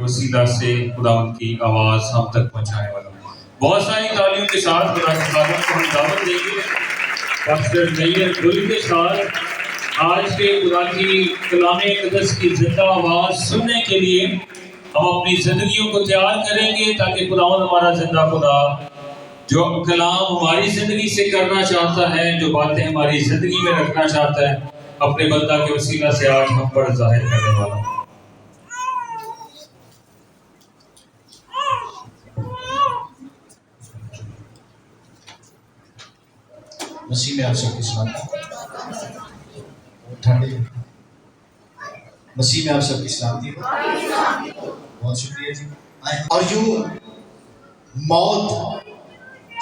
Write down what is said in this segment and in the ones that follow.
वसीला से खुदा की आवाज़ हम तक पहुंचाने वाला हूँ। बहुत सारी तालियों के साथ खुदा के खादम को हम दावत देंगे। पास्टर नैयर गुल के साथ आज के खुदा की कलामे क़ुद्स की जिंदा आवाज़ सुनने के लिए हम अपनी ज़िंदगियों को तैयार करेंगे, ताकि खुदावंद हमारा जिंदा खुदा जो कलाम हमारी ज़िंदगी से करना चाहता है, जो बातें हमारी ज़िंदगी में रखना चाहता है, अपने बंदा के वसीला से आज हम पर जाहिर करने वाला है। मसीह में आप सबकी सलामती। ठंडे मसीह में आप सबकी सलामती। बहुत शुक्रिया जी। और यूं मौत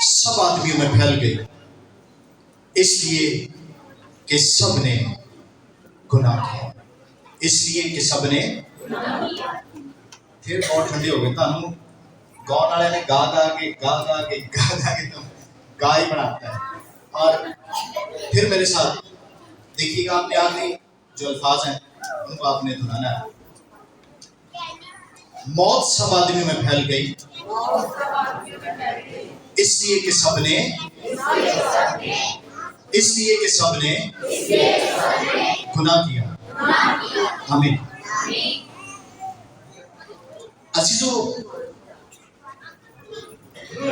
सब आदमियों में फैल गई, इसलिए कि सब ने गुनाह किया। इसलिए कि सब ने फिर बहुत ठंडे हो गए। तानू गाँव वाले ने गा के तो गा ही बनाता है। और फिर मेरे साथ देखिएगा, आपने आगे जो अल्फाज हैं उनको आपने दोहराना है। मौत सब आदमियों में फैल गई, इसलिए कि सबने गुनाह किया। आमीन। अजीजों,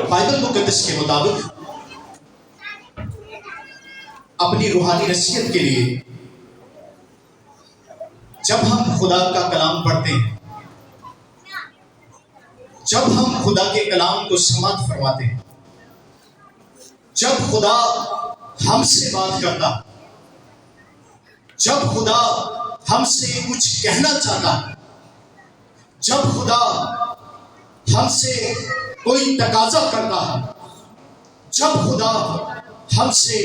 बाइबल मुक़द्दस के मुताबिक अपनी रूहानी नसीहत के लिए जब हम खुदा का कलाम पढ़ते हैं, जब हम खुदा के कलाम को समाअत फरमाते हैं, जब खुदा हमसे बात करता, जब खुदा हमसे कुछ कहना चाहता, जब खुदा हमसे कोई तकाजा करता है, जब खुदा हमसे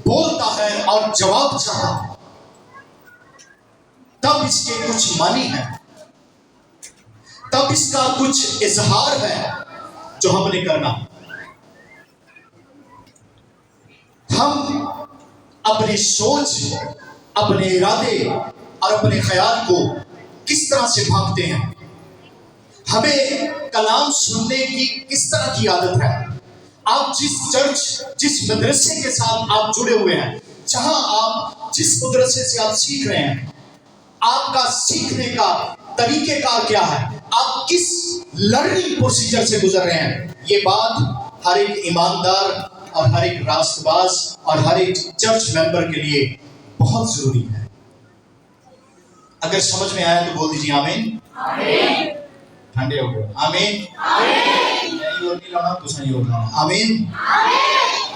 बोलता है और जवाब चाहता है, तब इसके कुछ मानी है, तब इसका कुछ इजहार है जो हमने करना। हम अपनी सोच, अपने इरादे और अपने ख्याल को किस तरह से भांपते हैं, हमें कलाम सुनने की किस तरह की आदत है। आप जिस चर्च, जिस मदरसे के साथ आप जुड़े हुए हैं, जहां आप जिस मदरसे से आप सीख रहे हैं, आपका सीखने का तरीकेकार क्या है, आप किस लर्निंग प्रोसीजर से गुजर रहे हैं, ये बात हर एक ईमानदार और हर एक रास्तबाज और हर एक चर्च मेंबर के लिए बहुत जरूरी है। अगर समझ में आया तो बोल दीजिए आमीन। आमीन। ठंडे हो गए। आमीन। आमीन।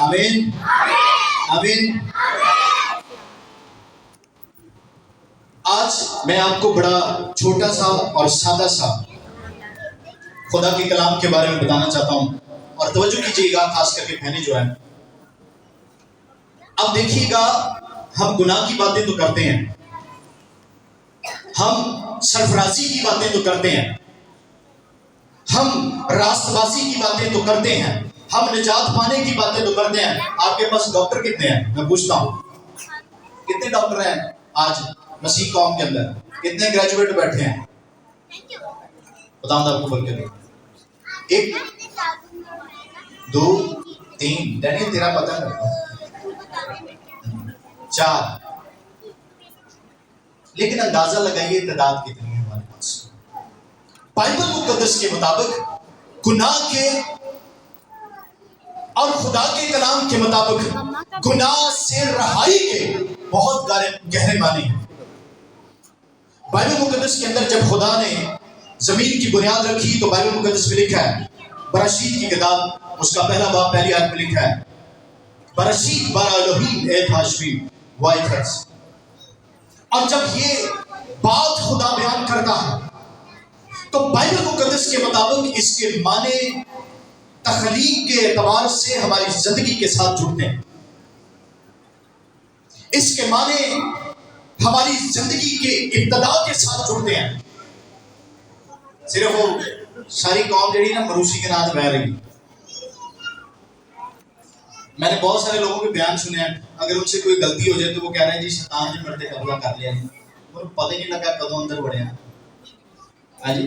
आमीन। आमीन। आज मैं आपको बड़ा छोटा सा और सादा सा खुदा के कलाम के बारे में बताना चाहता हूं, और तवज्जो कीजिएगा, खास करके बहनें जो है। अब देखिएगा, हम गुनाह की बातें तो करते हैं, हम सरफराजी की बातें तो करते हैं, हम रास्तबाजी की बातें तो करते हैं, हम निजात पाने की बातें तो करते हैं। आपके पास डॉक्टर कितने हैं? मैं पूछता हूं, कितने डॉक्टर हैं आज मसीह कौम के अंदर? कितने ग्रेजुएट बैठे हैं? बताऊं आपको बोल के? 1 2 3 डैनियल तेरा पता है? 4। लेकिन अंदाजा लगाइए तादाद कितनी है हमारे पास। बाइबल मुक़द्दस के मुताबिक गुनाह के और खुदा के कलाम के मुताबिक गुनाह से रहाई के बहुत गहरे माने हैं। बाइबल मुक़द्दस के अंदर जब खुदा ने जमीन की बुनियाद रखी, तो बाइबल मुक़द्दस में लिखा है, बराशीत की किताब उसका पहला बाब पहली आयत में लिखा है, बराशीत bara एलोहीम एत हाशमीम वाइथस। और जब ये बात खुदा बयान करता है, तो बाइबल मुक़द्दस के मुताबिक इसके माने तख्लीक के एतबार से हमारी जिंदगी के साथ जुड़ते हैं। इसके माने हमारी जिंदगी के इब्तिदा के साथ जुड़ते हैं। सिर्फ वो सारी कौम जड़ी ना मरूसी के नाम बह रही। मैंने बहुत सारे लोगों के बयान सुने हैं, अगर उनसे कोई गलती हो जाए तो वो कह रहे हैं जी शैतान ने मरते कब्जा कर लिया जी, और पता ही नहीं लगा कदों अंदर बढ़े हैं। हाँ जी,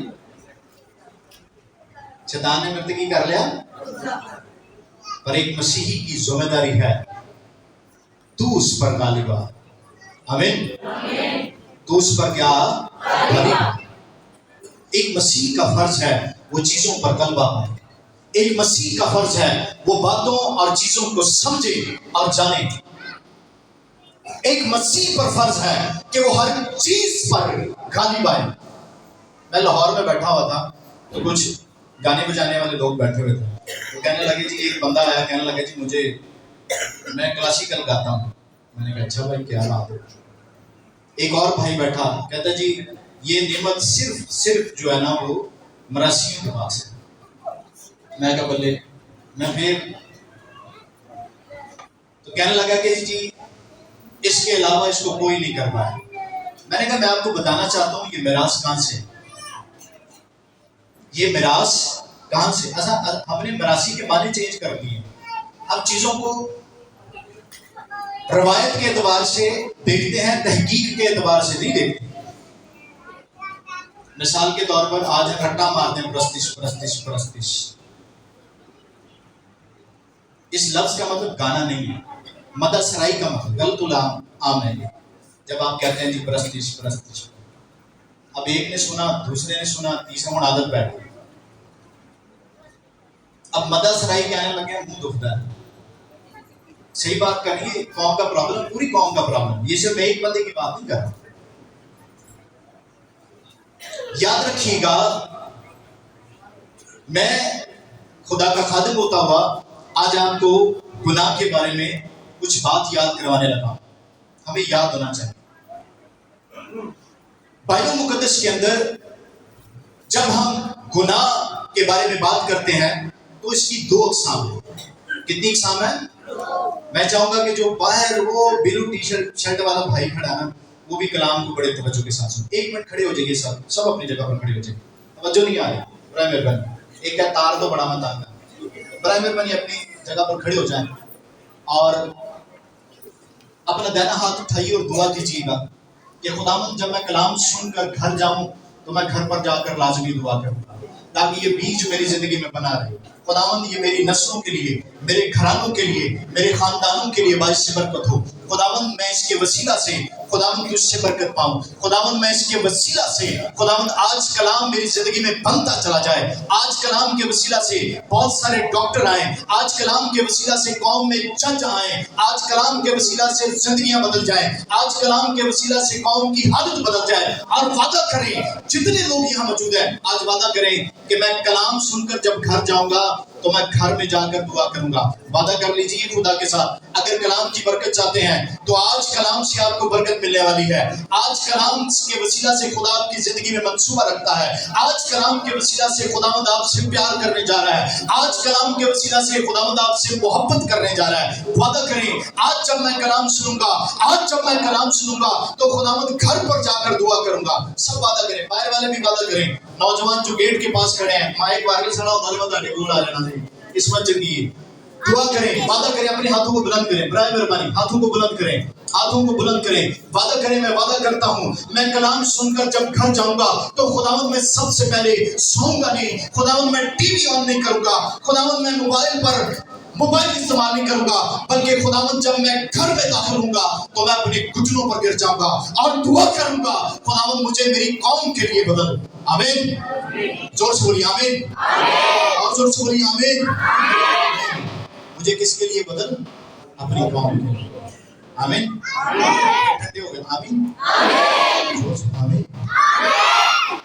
शैतान ने मृतकी कर लिया, पर एक मसीही की जिम्मेदारी है तू उस पर गालिब आ। आमीन। तो उस पर क्या गालिब। एक मसीह का फर्ज है वो चीजों पर गलबा पाए। एक मसीह का फर्ज है वो बातों और चीजों को समझे और जाने। एक मसीह पर फर्ज है कि वो हर चीज पर गालिब आए। मैं लाहौर में बैठा हुआ था तो कुछ गाने बजाने वाले लोग बैठे हुए थे, तो कहने लगे जी, एक बंदा आया, कहने लगा जी मैं क्लासिकल गाता हूँ। मैंने कहा अच्छा भाई, क्या बात है। एक और भाई बैठा, कहता जी ये नेमत सिर्फ जो है ना वो मरासियों के पास है। मैं कहा बल्ले, मैं फिर तो कहने लगा कि जी इसके अलावा इसको कोई नहीं कर पाया। मैंने कहा मैं आपको बताना चाहता हूँ ये मिरास कहाँ से, ये मिरास कहाँ से। अच्छा, हमने मरासी के माने चेंज कर दिए। अब चीजों को रवायत के एतबार से देखते हैं, तहकीक के एतबार से नहीं देखते। मिसाल के तौर पर आज रट्टा मारते हैं प्रस्तिश प्रस्तिश प्रस्तिश। इस लफ्ज का मतलब गाना नहीं है, मदसराई का मतलब गलत आम है ये। जब आप कहते हैं जी प्रस्तिश प्रस्तिश, अब एक ने सुना, दूसरे ने सुना, तीसरा में आदत बैठ गई। अब मदसराई के आने लगे, मुंह दुखता है। सही बात करिए, कौम का प्रॉब्लम, पूरी कौम का प्रॉब्लम। ये सिर्फ एक बंदे की बात नहीं कर रहा। याद रखिएगा, मैं खुदा का खादिम होता हुआ आज आपको गुनाह के बारे में कुछ बात याद करवाने लगा। हमें याद होना चाहिए, बाइबल मुकद्दस के अंदर जब हम गुनाह के बारे में बात करते हैं तो इसकी दो अक़साम है। कितनी अक़साम है? मैं चाहूंगा कि जो बाहर वो ब्लू टी शर्ट वाला भाई खड़ा है ना, वो भी कलाम को बड़े तवज्जो के साथ सुने। एक मिनट खड़े हो जाइए, सब अपनी जगह पर खड़े हो जाइए। तवज्जो नहीं आ रही, बड़ा मेहरबानी। एक तार तो बड़ा मत आना, बड़ा मेहरबानी अपनी जगह पर खड़े हो जाएं और अपना दाहिना हाथ उठाइए और दुआ कीजिएगा कि खुदावंद जब मैं कलाम सुनकर घर जाऊं तो मैं घर पर जाकर लाजमी दुआ करूंगा, ताकि ये बीज मेरी जिंदगी में बना रहे। खुदावंद ये मेरी नस्लों के लिए, मेरे घरानों के लिए, मेरे खानदानों के लिए बाइस बरकत हो। खुदावंद मैं इसके वसीला से खुदावंद तुझसे बरकत पाऊं। खुदावंद मैं इसके वसीला से खुदावंद आज कलाम मेरी जिंदगी में बनता चला जाए। आज कलाम के वसीला से बहुत सारे डॉक्टर आए, आज कलाम के वसीला से कौम में जज आए, आज कलाम के वसीला से जिंदगियां बदल जाए, आज कलाम के वसीला से कौम की हालत बदल जाए। और वादा करें, जितने लोग यहाँ मौजूद हैं आज वादा करें कि मैं कलाम सुनकर जब घर जाऊंगा तो मैं घर में जाकर दुआ करूंगा। वादा कर लीजिए खुदा के साथ, अगर कलाम की बरकत चाहते हैं तो आज कलाम से आपको बरकत मिलने वाली है। आज कलाम के वसीला से खुदा आपकी जिंदगी में मंसूबा रखता है। आज कलाम के वसीला से खुदावंद आपसे प्यार करने जा रहा है। आज कलाम के वसीला से खुदावंद आपसे मोहब्बत करने जा रहा है। वादा करें, आज जब मैं कलाम सुनूंगा, आज जब मैं कलाम सुनूंगा तो खुदावंद घर पर जाकर दुआ करूंगा। सब वादा करें, बाहर वाले भी वादा करें। नौजवान जो गेट के पास खड़े हैं, माइक वायरल सड़ा आ जाना चाहिए, इस वक्त जल्दी दुआ करें, वादा करें, अपने हाथों को बुलंद करें, बराए मेहरबानी हाथों को बुलंद करें, हाथों को बुलंद करें। वादा करें, मैं वादा करता हूं मैं कलाम सुनकर जब घर जाऊंगा तो खुदावंद मैं सबसे पहले सोऊंगा नहीं, खुदावंद मैं टीवी ऑन नहीं करूंगा, खुदावंद मैं मोबाइल इस्तेमाल नहीं करूंगा, बल्कि खुदावंद जब मैं घर में दाखिल होऊंगा तो मैं अपने घुटनों पर गिर जाऊंगा और दुआ करूंगा, खुदावंद मुझे मेरी कौम के लिए बदल। आमीन। जोर से बोलिए आमीन, और जोर से बोलिए आमीन। मुझे किसके लिए बदल? अपनी कौम के लिए। आमीन। ठंडे हो गए? आमीन। आमीन।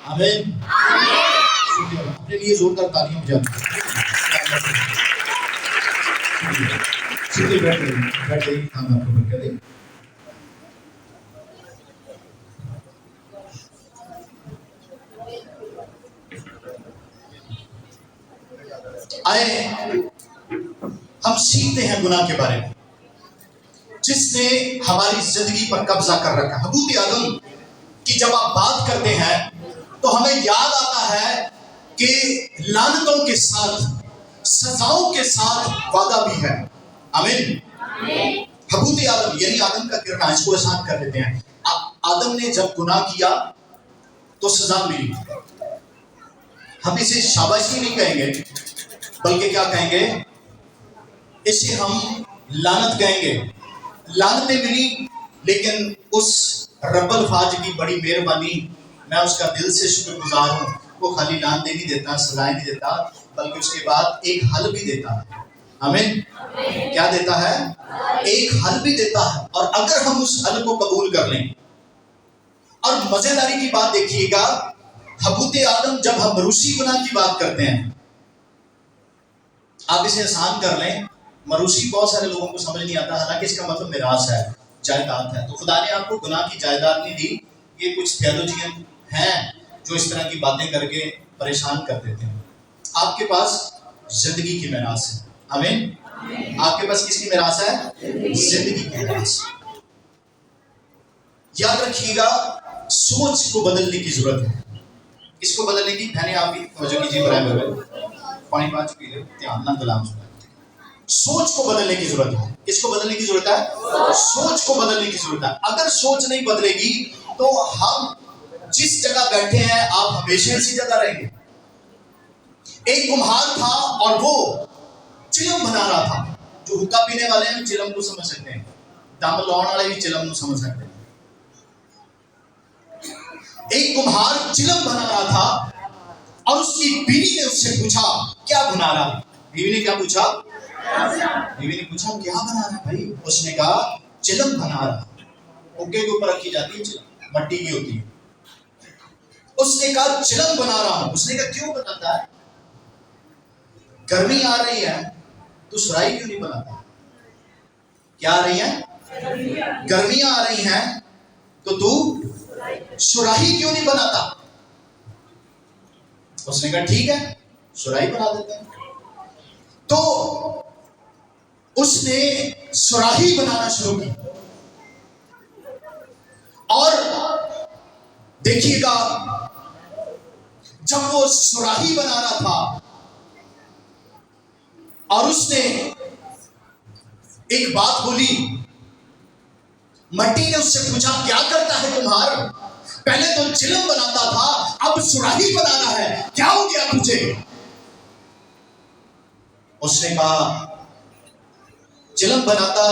आमीन। अपने लिए जोरदार तालियां बजाइए। बैठ गई हम आपको बरकत दें। आए हम सीखते हैं गुनाह के बारे में, जिसने हमारी जिंदगी पर कब्जा कर रखा। हबूत आदम की जब आप बात करते हैं तो हमें याद आता है कि लानतों के साथ, सजाओं के साथ वादा भी है। आमीन। हबूत आदम यानी आदम का गिरना, इसको आसान कर लेते हैं। आदम ने जब गुनाह किया तो सजा मिली। हम इसे शाबाशी नहीं कहेंगे, बल्कि क्या कहेंगे, इसे हम लानत कहेंगे। लानतें मिली, लेकिन उस रब्बुल फाज की बड़ी मेहरबानी, मैं उसका दिल से शुक्रगुजार हूँ। वो खाली लानतें नहीं देता, सजाएं नहीं देता, बल्कि उसके बाद एक हल भी देता है। आमीन। क्या देता है? एक हल भी देता है। और अगर हम उस हल को कबूल कर लें, और मजेदारी की बात देखिएगा, हबूते आदम जब हम मरूसी गुनाह की बात करते हैं, आप इसे आसान कर लें, मरूसी बहुत सारे लोगों को समझ नहीं आता, हालांकि इसका मतलब मिरास है, जायदाद है। तो खुदा ने आपको गुनाह की जायदाद नहीं दी। ये कुछ थियोलॉजियन हैं जो इस तरह की बातें करके परेशान कर देते हैं। आपके पास जिंदगी की मिरास है। आमीन। आपके पास किसकी मिरास है? जिंदगी की मिरास। याद रखिएगा, सोच को बदलने की जरूरत है। इसको बदलने की, मैंने आपकी तवज्जो कीजिए बराबर, पानी पाँच पी ले, ध्यान ना कलाम सुना। सोच को बदलने की जरूरत है। किसको बदलने की जरूरत है? सोच को बदलने की जरूरत है। अगर सोच नहीं बदलेगी तो हम जिस जगह बैठे हैं, आप हमेशा इसी जगह रहेंगे। एक कुम्हार था और वो चिलम बना रहा था। जो हुक्का पीने वाले हैं चिलम को समझ सकते हैं, दम लाने वाले भी चिलम को समझ सकते हैं। एक कुम्हार चिलम बना रहा था और उसकी बीवी ने उससे पूछा, क्या बना रहा? बीवी ने क्या पूछा? बीवी ने पूछा, क्या बना रहा भाई? उसने कहा, चिलम बना रहा। हुक्के के ऊपर रखी जाती है चिलम, मट्टी की होती है। उसने कहा, चिलम बना रहा हूं। उसने कहा, क्यों बनाता है? गर्मी आ रही है, तो सुराही क्यों नहीं बनाता? क्या आ रही है? गर्मियां आ रही हैं, तो तू सुराही क्यों नहीं बनाता? उसने कहा, ठीक है, सुराही बना देते हैं। तो उसने सुराही बनाना शुरू की। और देखिएगा, जब वो सुराही बना रहा था और उसने एक बात बोली, मट्टी ने उससे पूछा, क्या करता है कुम्हार? पहले तो चिलम बनाता था, अब सुराही बना रहा है, क्या हो गया तुझे? उसने कहा, चिलम बनाता,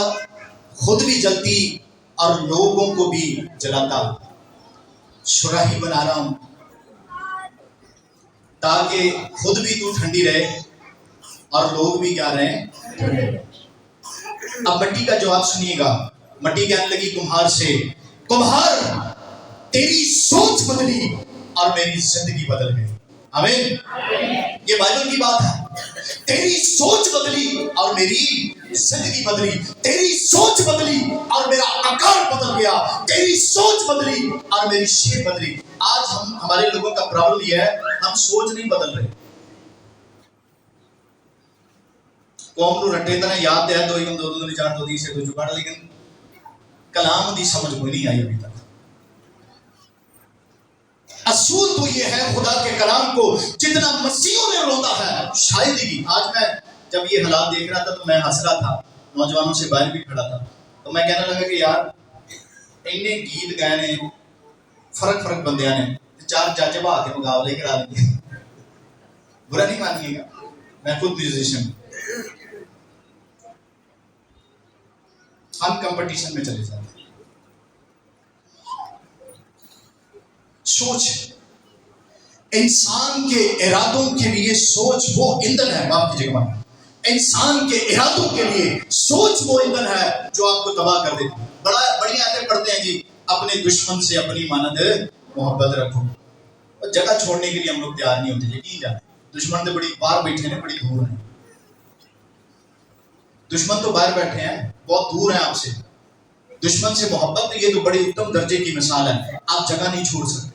खुद भी जलती और लोगों को भी जलाता। सुराही बना रहा हूं ताकि खुद भी तू ठंडी रहे और लोग भी क्या रहे? अब मट्टी का जवाब सुनिएगा। मट्टी कहने लगी कुम्हार से, कुम्हार, तेरी सोच बदली और मेरी जिंदगी बदल गई। आमीन। ये बाइबल की बात है। तेरी सोच बदली और मेरी जिंदगी बदली। तेरी सोच बदली और मेरा आकार बदल गया। तेरी सोच बदली और मेरी शेप बदली। आज हमारे लोगों का प्रॉब्लम यह है, हम सोच नहीं बदल रहे। कौम को रटे तना याद है, दो ही दो दो चार दो दी से दो जुगाड़, लेकिन कलाम दी समझ कोई नहीं आई अभी तक। असूल तो ये है, खुदा के कलाम को जितना मसीहों ने रोंदा है, शायद ही। आज मैं जब ये हालात देख रहा था तो मैं हंस रहा था, नौजवानों से बाहर भी खड़ा था, तो मैं कहने लगा कि यार इन्ने गीत गाए ने, फर्क फर्क बंदियां ने, चार जज बहा के मुकाबले करा लेंगे। बुरा नहीं मानिएगा, मैं खुद म्यूजिशियन, हम कंपटीशन में चले जाते। सोच, इंसान के इरादों के लिए सोच वो ईंधन है। माफ कीजिएगा, इंसान के इरादों के लिए सोच वो ईंधन है जो आपको तबाह कर देती है। बड़ी आयतें पढ़ते हैं जी, अपने दुश्मन से अपनी मानद मोहब्बत रखो। और जगह छोड़ने के लिए हम लोग तैयार नहीं होते। यकीन जाने, दुश्मन तो बड़ी बाहर बैठे हैं, बड़ी दूर है। दुश्मन तो बाहर बैठे हैं, बहुत दूर है आपसे। दुश्मन से मोहब्बत, ये तो बड़ी उत्तम दर्जे की मिसाल है। आप जगह नहीं छोड़ सकते।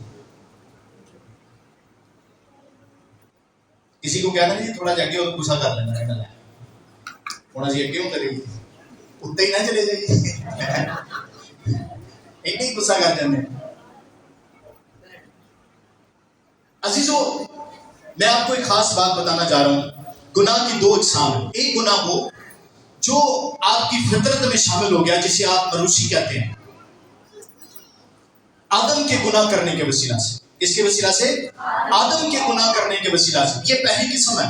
किसी को कहना नहीं, थोड़ा जाके और गुस्सा कर लेना, होना चाहिए क्यों करेगी, उत्ते ही ना चले जाइए। एक ही गुस्सा कर जाने। अजीजों, मैं आपको एक खास बात बताना चाह रहा हूं। गुनाह की दो अक़साम है। एक गुनाह वो जो आपकी फितरत में शामिल हो गया, जिसे आप मरूसी कहते हैं, आदम के गुनाह करने के वसीला से। इसके वसीला से, आदम के गुनाह करने के वसीला से। ये पहली किस्म है।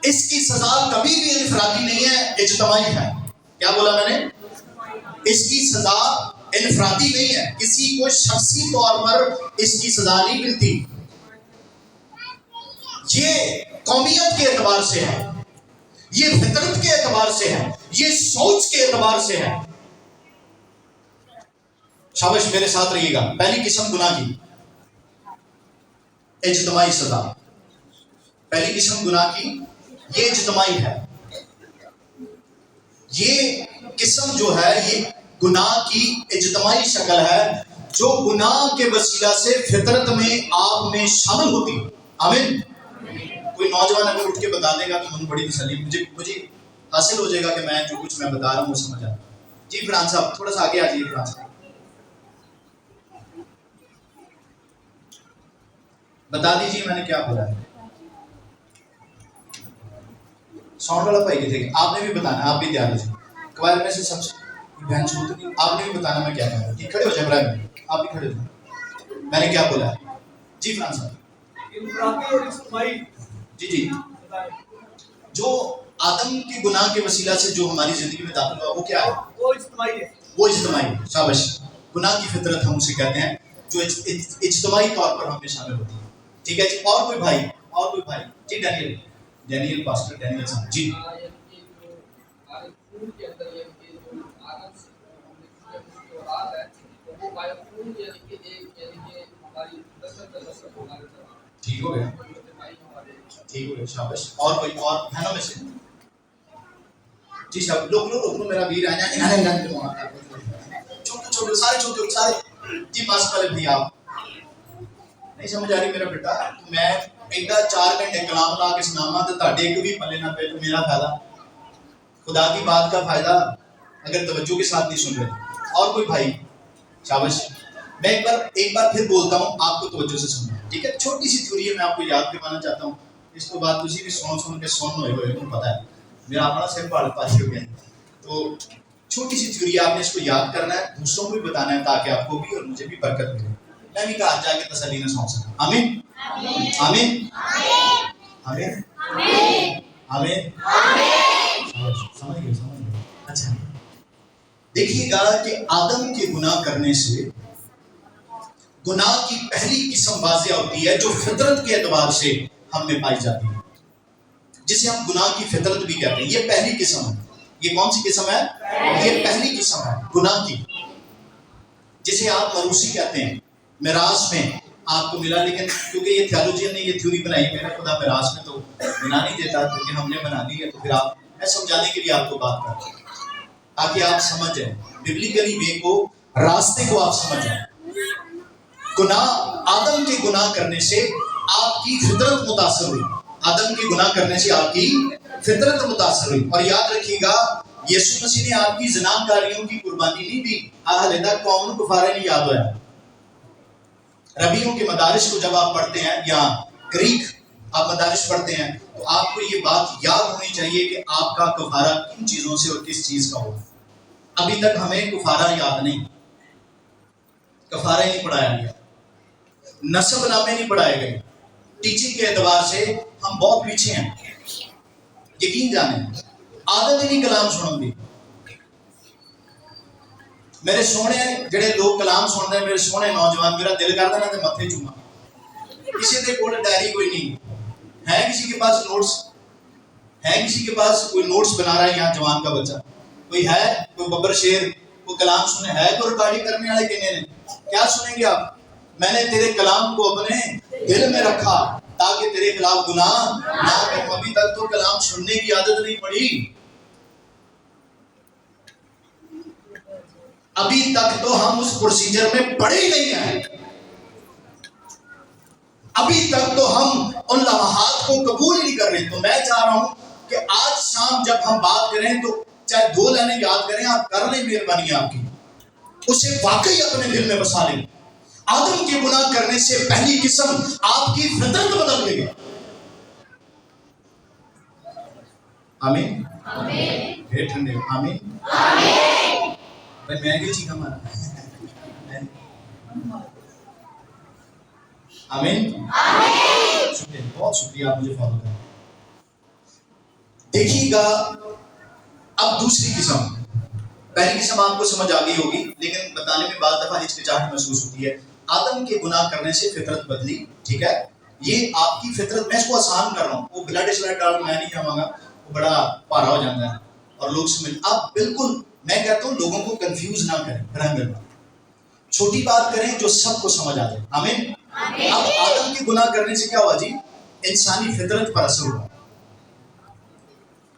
इसकी सजा कभी भी इनफरादी नहीं है, इज्तमाई है। क्या बोला मैंने? इसकी सजा इनफरादी नहीं है, किसी को शख्सी तौर पर इसकी सजा नहीं मिलती। ये कौमियत के एतबार से है, ये फितरत के एतबार से है, ये सोच के एतबार से है। शाबाश, मेरे साथ रहिएगा। पहली किस्म गुनाह की इज्तमाई सजा। पहली किस्म गुनाह की ये इज्तमाई है। ये किस्म जो है ये गुनाह की इज्तमाई शक्ल है, जो गुनाह के वसीला से फितरत में आप में शामिल होती। आमीन। कोई नौजवान अगर उठ के बता देगा तो मुझे बड़ी तसल्ली, मुझे हासिल हो जाएगा कि मैं जो कुछ मैं बता रहा हूँ वो समझ आ। जी फरहान साहब थोड़ा सा आगे आ जाइए। फरहान साहब बता दीजिए मैंने क्या बोला है। साउंड वाला भाई थे, आपने भी बताना, आप भी तैयार हो जाए। कवार में से सबसे बहन छूट नहीं, आपने भी बताना मैं क्या कह रहा हूँ। खड़े हो जाए इब्राहिम, आप भी खड़े हो जाए। मैंने क्या बोला है? जी फरहान साहब। जी जी, जो आदम के गुनाह के वसीला से जो हमारी जिंदगी में दाखिल हुआ वो क्या है? वो इज्तिमाई है। वो इज्तिमाई है। शाबाश। गुनाह की फितरत हम उसे कहते हैं जो इज्तिमाई तौर पर हमें शामिल होती है। ठीक है जी। और कोई भाई? और कोई भाई? जी डैनियल पास्टर डैनियल साहब जी। ठीक हो गया, ठीक हो गया। शाबाश। और कोई? और बहनों में से? जी साहब लोग मेरा वीर आया छोटे सारे सारे जी। मास्क वाले भैया आप नहीं समझ आ रही मेरा बेटा, तो मैं एडा 4 घंटे कलाम ला के सुनावा तो ताड़े एक भी पल्ले ना पे तो मेरा फायदा, खुदा की बात का फायदा अगर तवज्जो के साथ नहीं सुन रहे। और कोई भाई? शाबाश। मैं एक बार फिर बोलता हूँ, आपको तवज्जो से सुनना, ठीक है? छोटी सी थ्योरी है, मैं आपको याद करवाना चाहता हूँ। इसके बाद तुझे भी सुन के सुन होए तुम पता है मेरा अपना सिर पास हो गया। तो छोटी सी थ्योरी आपने इसको याद करना है, दूसरों को भी बताना है ताकि आपको भी और मुझे भी बरकत मिले। मैं भी कहा जाके तसल्ली न सौंप सका। आमीन आमीन आमीन आमीन। समझ गए। अच्छा देखिएगा कि आदम के गुनाह करने से गुनाह की पहली किस्म वाज़िया होती है जो फितरत के एतबार से हम में पाई जाती है, जिसे हम गुनाह की फितरत भी कहते हैं। ये पहली किस्म है। ये कौन सी किस्म है? ये पहली किस्म है गुनाह की, जिसे आप मरूसी कहते हैं। मिराज में आपको मिला, लेकिन क्योंकि ये थियोलॉजियन ने ये थ्योरी बनाई, मेरा खुदा मिराज में तो बना नहीं देता, क्योंकि हमने बना ली है। तो फिर आप, मैं समझाने के लिए आपको बात कर रहा हूं ताकि आप समझ जाए, बिब्लिकली वे को, रास्ते को आप समझ जाए। गुनाह, आदम के गुनाह करने से आपकी फितरत मुतासर हुई। आदम के गुनाह करने से आपकी फितरत मुतासर हुई। और याद रखिएगा, यीशु मसीह ने आपकी ज़िनाकारियों की कुर्बानी नहीं दी। हालेदा कौम को फारे नहीं याद होया। रबियों के मदारिस को जब आप पढ़ते हैं या ग्रीक आप मदारिस पढ़ते हैं तो आपको ये बात याद होनी चाहिए कि आपका कफारा किन चीज़ों से और किस चीज़ का होगा। अभी तक हमें कफारा याद नहीं, कफारा ही नहीं पढ़ाया गया, नस्ब नामे नहीं पढ़ाए गए। टीचिंग के एतबार से हम बहुत पीछे हैं, यकीन जाने। आदत ही नहीं कलाम सुनने दी। मेरे सोने जेडे लोग कलाम सुनते हैं, मेरे सोने नौजवान, मेरा दिल करता ना तो मत्थे चूमा। किसी के कोल डायरी कोई नहीं है, किसी के पास नोट्स है, किसी के पास कोई नोट्स बना रहा है। यहाँ जवान का बच्चा कोई है, कोई बब्बर शेर, कोई कलाम सुने है, कोई रिकॉर्डिंग करने वाले कितने ने? क्या सुनेंगे आप? मैंने तेरे कलाम को अपने दिल में रखा ताकि तेरे खिलाफ गुनाह ना करूं। अभी तक तो कलाम सुनने की आदत नहीं पड़ी, अभी तक तो हम उस प्रोसीजर में पड़े ही नहीं हैं। अभी तक तो हम उन लम्हात को कबूल ही नहीं कर रहे। तो मैं चाह रहा हूं कि आज शाम जब हम बात करें तो चाहे 2 लाइनें याद करें, आप कर लें, मेहरबानी आपकी, उसे वाकई अपने दिल में बसा लें। आदम के गुनाह करने से पहली किस्म आपकी फितरत बदल गई। आमीन आमीन। फिर ठंडे आमीन आमीन। भाई मैं भी चीखा मारा। آمین شکریہ، بہت شکریہ آپ مجھے فالو کریں۔ دیکھیے گا اب دوسری قسم، پہلی قسم آپ کو سمجھ آ گئی ہوگی لیکن بتانے میں بعض دفعہ ہچکچاہٹ محسوس ہوتی ہے۔ آدم کے گناہ کرنے سے فطرت بدلی، ٹھیک ہے، یہ آپ کی فطرت، میں اس کو آسان کر رہا ہوں، وہ بلڈ سلائڈ ڈال میں نہیں کہوں گا، وہ بڑا پارا ہو جاتا ہے اور لوگ سمجھ، آپ بالکل میں کہتا ہوں لوگوں کو کنفیوز نہ کریں، برہم چھوٹی بات کریں جو سب کو سمجھ آ جائے۔ آمین۔ اب آدم کے گناہ کرنے سے کیا ہوا جی؟ انسانی فطرت پر اثر ہوا۔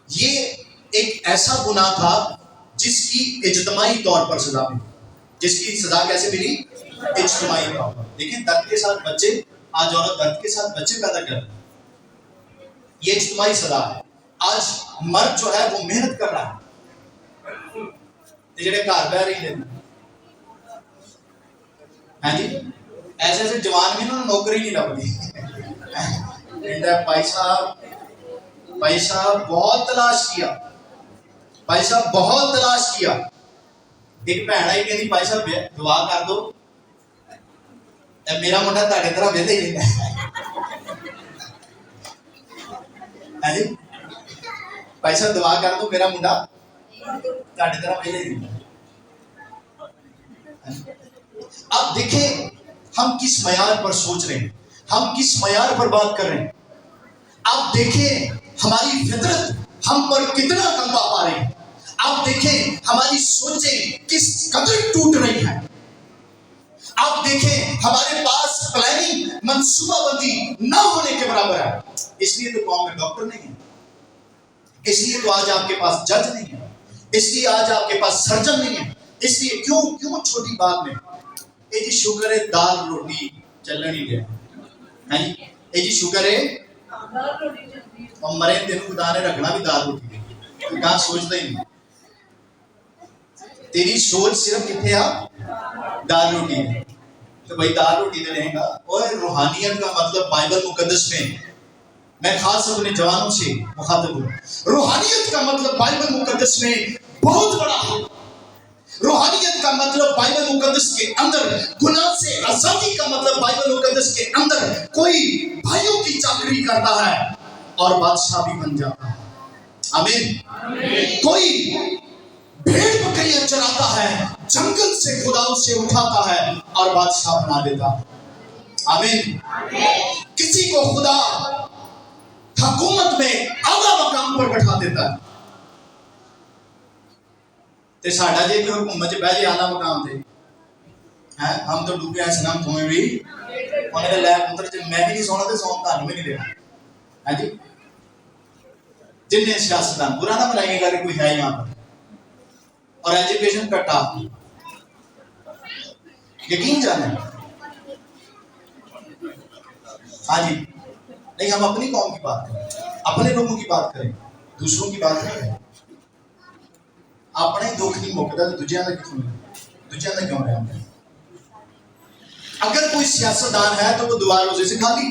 یہ ایک ایسا گناہ تھا جس کی اجتماعی طور پر سزا ملی۔ جس کی سزا کیسے ملی؟ اجتماعی طور پر۔ دیکھیں درد کے ساتھ بچے، آج عورت درد کے ساتھ بچے پیدا کر رہے ہیں، یہ اجتماعی سزا ہے۔ آج مرد جو ہے وہ محنت کر رہا ہے، جڑے گھر بہ رہی ہیں، ہاں جی، ایسے ایسے جوان بھی نا نوکری نہیں لگتی، بھائی صاحب بہت تلاش کیا، بھائی صاحب بہت تلاش کیا، ایک بھن آئی کہ بھائی صاحب دعا کر دو میرا منڈا تاڑے طرح ویلے ہی ہے جی، بھائی صاحب دعا کر دو میرا منڈا تاڑے طرح ویلے ہی۔ اب دیکھیں ہم کس معیار پر سوچ رہے ہیں، ہم کس معیار پر بات کر رہے ہیں۔ اب دیکھیں ہماری فطرت ہم پر کتنا غلبہ پا رہی ہے، اب دیکھیں ہماری سوچیں کس قدر ٹوٹ رہی ہیں، اب دیکھیں ہمارے پاس پلاننگ، منصوبہ بندی نہ ہونے کے برابر ہے۔ اس لیے تو قوم میں ڈاکٹر نہیں ہے، اس لیے تو آج آپ کے پاس جج نہیں ہے، اس لیے آج آپ کے پاس سرجن نہیں ہے، اس لیے کیوں چھوٹی بات میں اے جی شکر ہے دال روٹی چلن ہی گیا ہے جی، اے جی شکر ہے اور مرے تینوں خدا نے رکھنا بھی دال روٹی تو کہاں سوچتا ہی نہیں، تیری سوچ صرف کتنے آ دال روٹی ہے، تو بھائی دال روٹی تو رہے گا۔ اور روحانیت کا مطلب بائبل مقدس میں خاص اپنے جوانوں سے مخاطب ہوں، روحانیت کا مطلب بائبل مقدس میں بہت بڑا ہے۔ روحانیت کا مطلب بائبل مقدس کے اندر گناہ سے آزادی کا مطلب بائبل مقدس کے اندر کوئی بھائیوں کی چاکری کرتا ہے اور بادشاہ بھی بن جاتا ہے۔ آمین۔ کوئی بھیڑ بکریاں چراتا ہے، جنگل سے خداؤں سے اٹھاتا ہے اور بادشاہ بنا دیتا ہے۔ آمین۔ کسی کو خدا حکومت میں اعلیٰ مقام پر بٹھا دیتا ہے، تے ساڈا جے کوئی حکومت چ بہ جائے اعلیٰ مقام تے ہیں ہم تو ڈوبے ہیں سنم تمہیں بھی انہیں دے لے پتر جے میں بھی نہیں سونا تے سون تانوں بھی نہیں دینا ہے جی۔ جن سیاستدان برا نہ بنائیے گا کہ کوئی ہے یہاں پر، اور ایجوکیشن کٹا یقین جانے ہاں جی، نہیں ہم اپنی قوم کی بات کریں، اپنے لوگوں کی بات کریں، دوسروں کی بات کریں۔ اپنے دکھ نہیں مکتا تو دوجیاں دا کتوں دوجیاں دا کیوں رہا؟ اگر کوئی سیاستدان ہے تو وہ دعا روزے سے کھا لی۔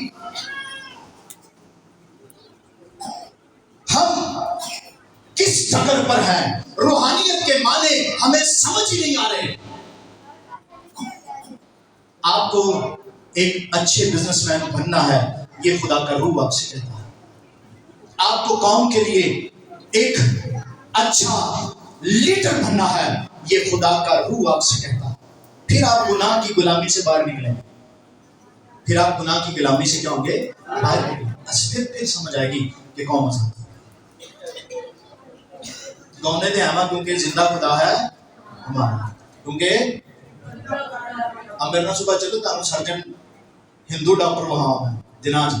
ہم کس جگہ پر ہیں؟ روحانیت کے معنی ہمیں سمجھ ہی نہیں آ رہے۔ آپ کو ایک اچھے بزنس مین بننا ہے، یہ خدا کا روح آپ سے کہتا ہے۔ آپ کو قوم کے لیے ایک اچھا لیڈر بننا ہے، یہ خدا کا روح آپ سے کہتا ہے۔ پھر آپ گناہ کی غلامی سے باہر نکلیں، پھر آپ گناہ کی غلامی سے کیا ہوں گے؟ باہر نکلیں۔ پھر سمجھ آئے گی کہ کون مسئلہ گونے دے ہمیں کیونکہ زندہ خدا ہے ہمارا، کیونکہ اب میرے صبح چلو تمہیں سرجن ہندو ڈاکٹر وہاں ہونا ہے جناح جی،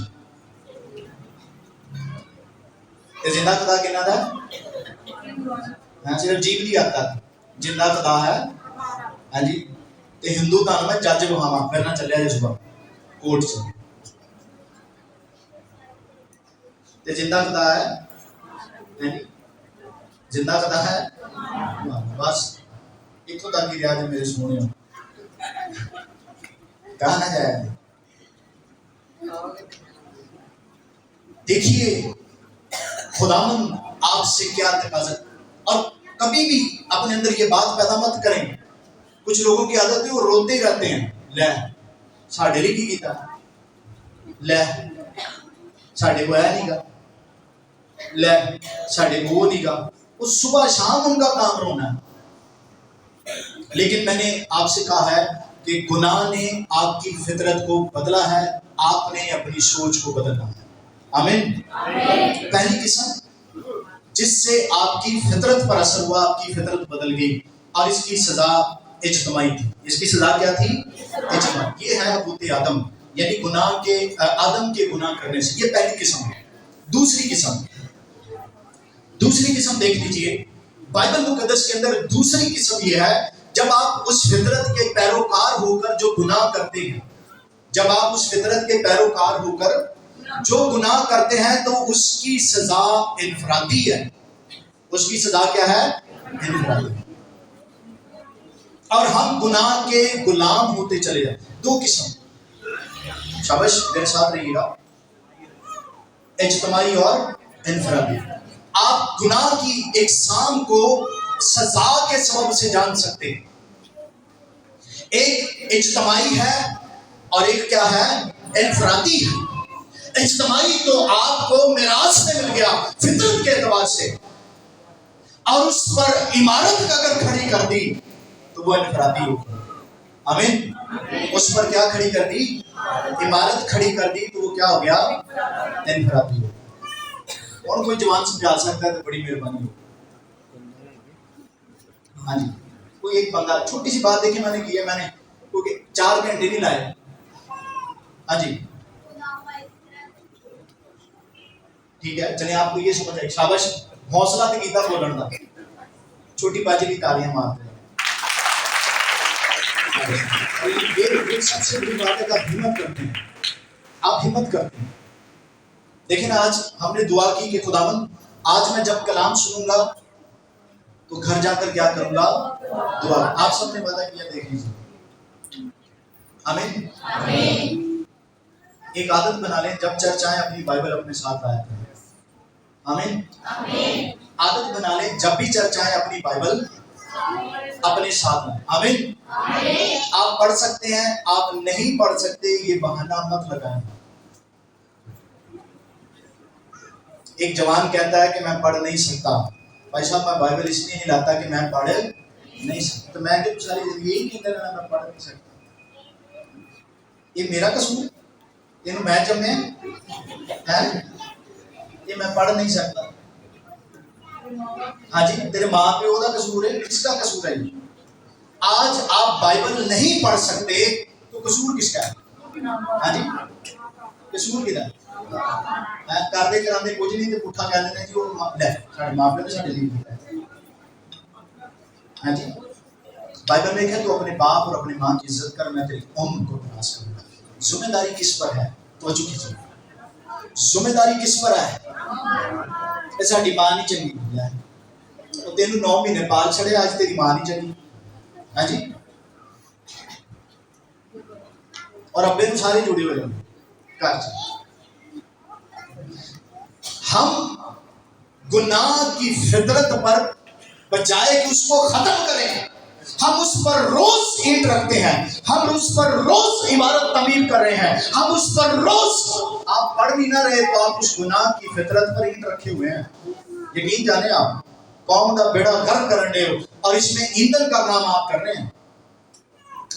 زندہ خدا کہنا تھا ہاں صرف جیب نہیں آتا زندہ خدا ہے ہاں جی، تے ہندو تمہیں میں جج وہاں پھر نہ چلیا جی صبح کوٹ سے تے زندہ خدا ہے زندہ خدا ہے بس اتوں تک ہی رہا جی میرے سونے کہاں نہ جائے۔ دیکھیے خداوند آپ سے کیا تقاضا، اور کبھی بھی اپنے اندر یہ بات پیدا مت کریں۔ کچھ لوگوں کی عادت ہے وہ روتے ہی رہتے ہیں، لے ساڈے لیے کی کیتا لے ساڈے کو ہے نہیں گا، لے ساڈے کو وہ نہیں گا، وہ صبح شام ان کا کام رونا ہے۔ لیکن میں نے آپ سے کہا ہے کہ گناہ نے آپ کی فطرت کو بدلا ہے، آپ نے اپنی سوچ کو بدلنا ہے۔ آمین۔ پہلی قسم جس سے آپ کی فطرت پر اثر ہوا، آپ کی فطرت بدل گئی، اور اس کی سزا اجتماعی تھی۔ اس کی سزا کیا تھی؟ اجتماعی۔ یہ ہے حبوط آدم، یعنی گناہ کے آدم کے گناہ کرنے سے۔ یہ پہلی قسم ہے۔ دوسری قسم دیکھ لیجئے بائبل مقدس کے اندر۔ دوسری قسم یہ ہے جب آپ اس فطرت کے پیروکار ہو کر جو گناہ کرتے ہیں، جب آپ اس فطرت کے پیروکار ہو کر جو گناہ کرتے ہیں تو اس کی سزا انفرادی ہے۔ اس کی سزا کیا ہے؟ انفرادی۔ اور ہم گناہ کے غلام ہوتے چلے جائیں۔ دو قسم، شاباش میرے ساتھ رہیے گا، اجتماعی اور انفرادی۔ آپ گناہ کی اقسام کو سزا کے سبب سے جان سکتے ہیں۔ ایک اجتماعی ہے اور ایک کیا ہے؟ انفرادی ہے۔ اجتماعی تو آپ کو میراث میں مل گیا فطرت کے اعتبار سے، اور اس پر عمارت اگر کھڑی کر دی تو وہ انفرادی ہوگی۔ آمین۔ اس پر کیا کھڑی کر دی؟ عمارت کھڑی کر دی تو وہ کیا ہو گیا؟ انفرادی ہو گیا۔ اور کوئی جوان سمجھا سکتا ہے تو بڑی مہربانی ہو۔ ہاں جی، کوئی ایک بندہ، چھوٹی سی بات دیکھیں میں نے کی ہے، میں نے کیونکہ 4 گھنٹے نہیں لائے۔ ہاں جی ٹھیک ہے، چلیں آپ کو یہ سمجھ آئی، شاباش، حوصلہ تو کیتا بولن دا، چھوٹی باجی کی تالیاں مارتے ہیں۔ یہ سب سے بڑی بات ہے کہ آپ ہمت کرتے ہیں، آپ ہمت کرتے ہیں۔ دیکھیں نا، آج ہم نے دعا کی کہ خداوند آج میں جب کلام سنوں گا تو گھر جا کر کیا کروں گا؟ دعا۔ آپ سب نے وعدہ کیا، دیکھ لیجیے۔ آمین۔ ایک عادت بنا لیں، جب چرچ آئیں اپنی بائبل اپنے ساتھ لایا کریں۔ آمین۔ عادت بنا لیں، جب بھی چرچ آئیں اپنی بائبل اپنے ساتھ لائیں۔ آمین۔ آپ پڑھ سکتے ہیں، آپ نہیں پڑھ سکتے، یہ بہانہ مت لگائیں۔ ایک جوان کہتا ہے کہ میں پڑھ نہیں سکتا، بھائی صاحب میں بائبل اس لیے نہیں لاتا کہ میں پڑھ نہیں سکتا، تو میں کہ ساری زندگی یہی کہتا رہنا میں پڑھ نہیں سکتا، یہ میرا قصور ہے؟ یہ میں جمع ہے، یہ میں پڑھ نہیں سکتا؟ ہاں جی، تیرے ماں پیو کا قصور ہے؟ کس کا قصور ہے؟ آج آپ بائبل نہیں پڑھ سکتے تو قصور کس کا ہے؟ ہاں جی، قصور کدھر ہے؟ کردے کراندے کچھ نہیں تو پٹھا کہہ دینا جی وہ لے ساڈے ماں پیو نے ساڈے لیے کیتا ہے۔ ہاں جی، بائبل میں ہے تو اپنے باپ اور اپنی ماں کی عزت کر، میں تیری عمر کو دراز کروں گا۔ ذمہ داری کس پر ہے؟ توجہ کیجیے، ذمہ داری کس پر ہے؟ یہ ساڈی ماں نہیں چنگی ہوئی ہے، تو تینوں 9 مہینے پال چھڑے، آج تیری ماں نہیں چنگی۔ ہاں جی، اور ابے تو سارے جڑے ہوئے ہیں گھر سے۔ ہم گناہ کی فطرت پر بجائے کہ اس کو ختم کریں، ہم اس پر روز اینٹ رکھتے ہیں، ہم اس پر روز عمارت تعمیر کر رہے ہیں، ہم اس پر روز، آپ پڑھ بھی نہ رہے تو آپ اس گناہ کی فطرت پر اینٹ رکھے ہوئے ہیں۔ یقین جانے آپ قوم کا بیڑا غرق کرنے ہو اور اس میں ایندھن کا کام آپ کر رہے ہیں۔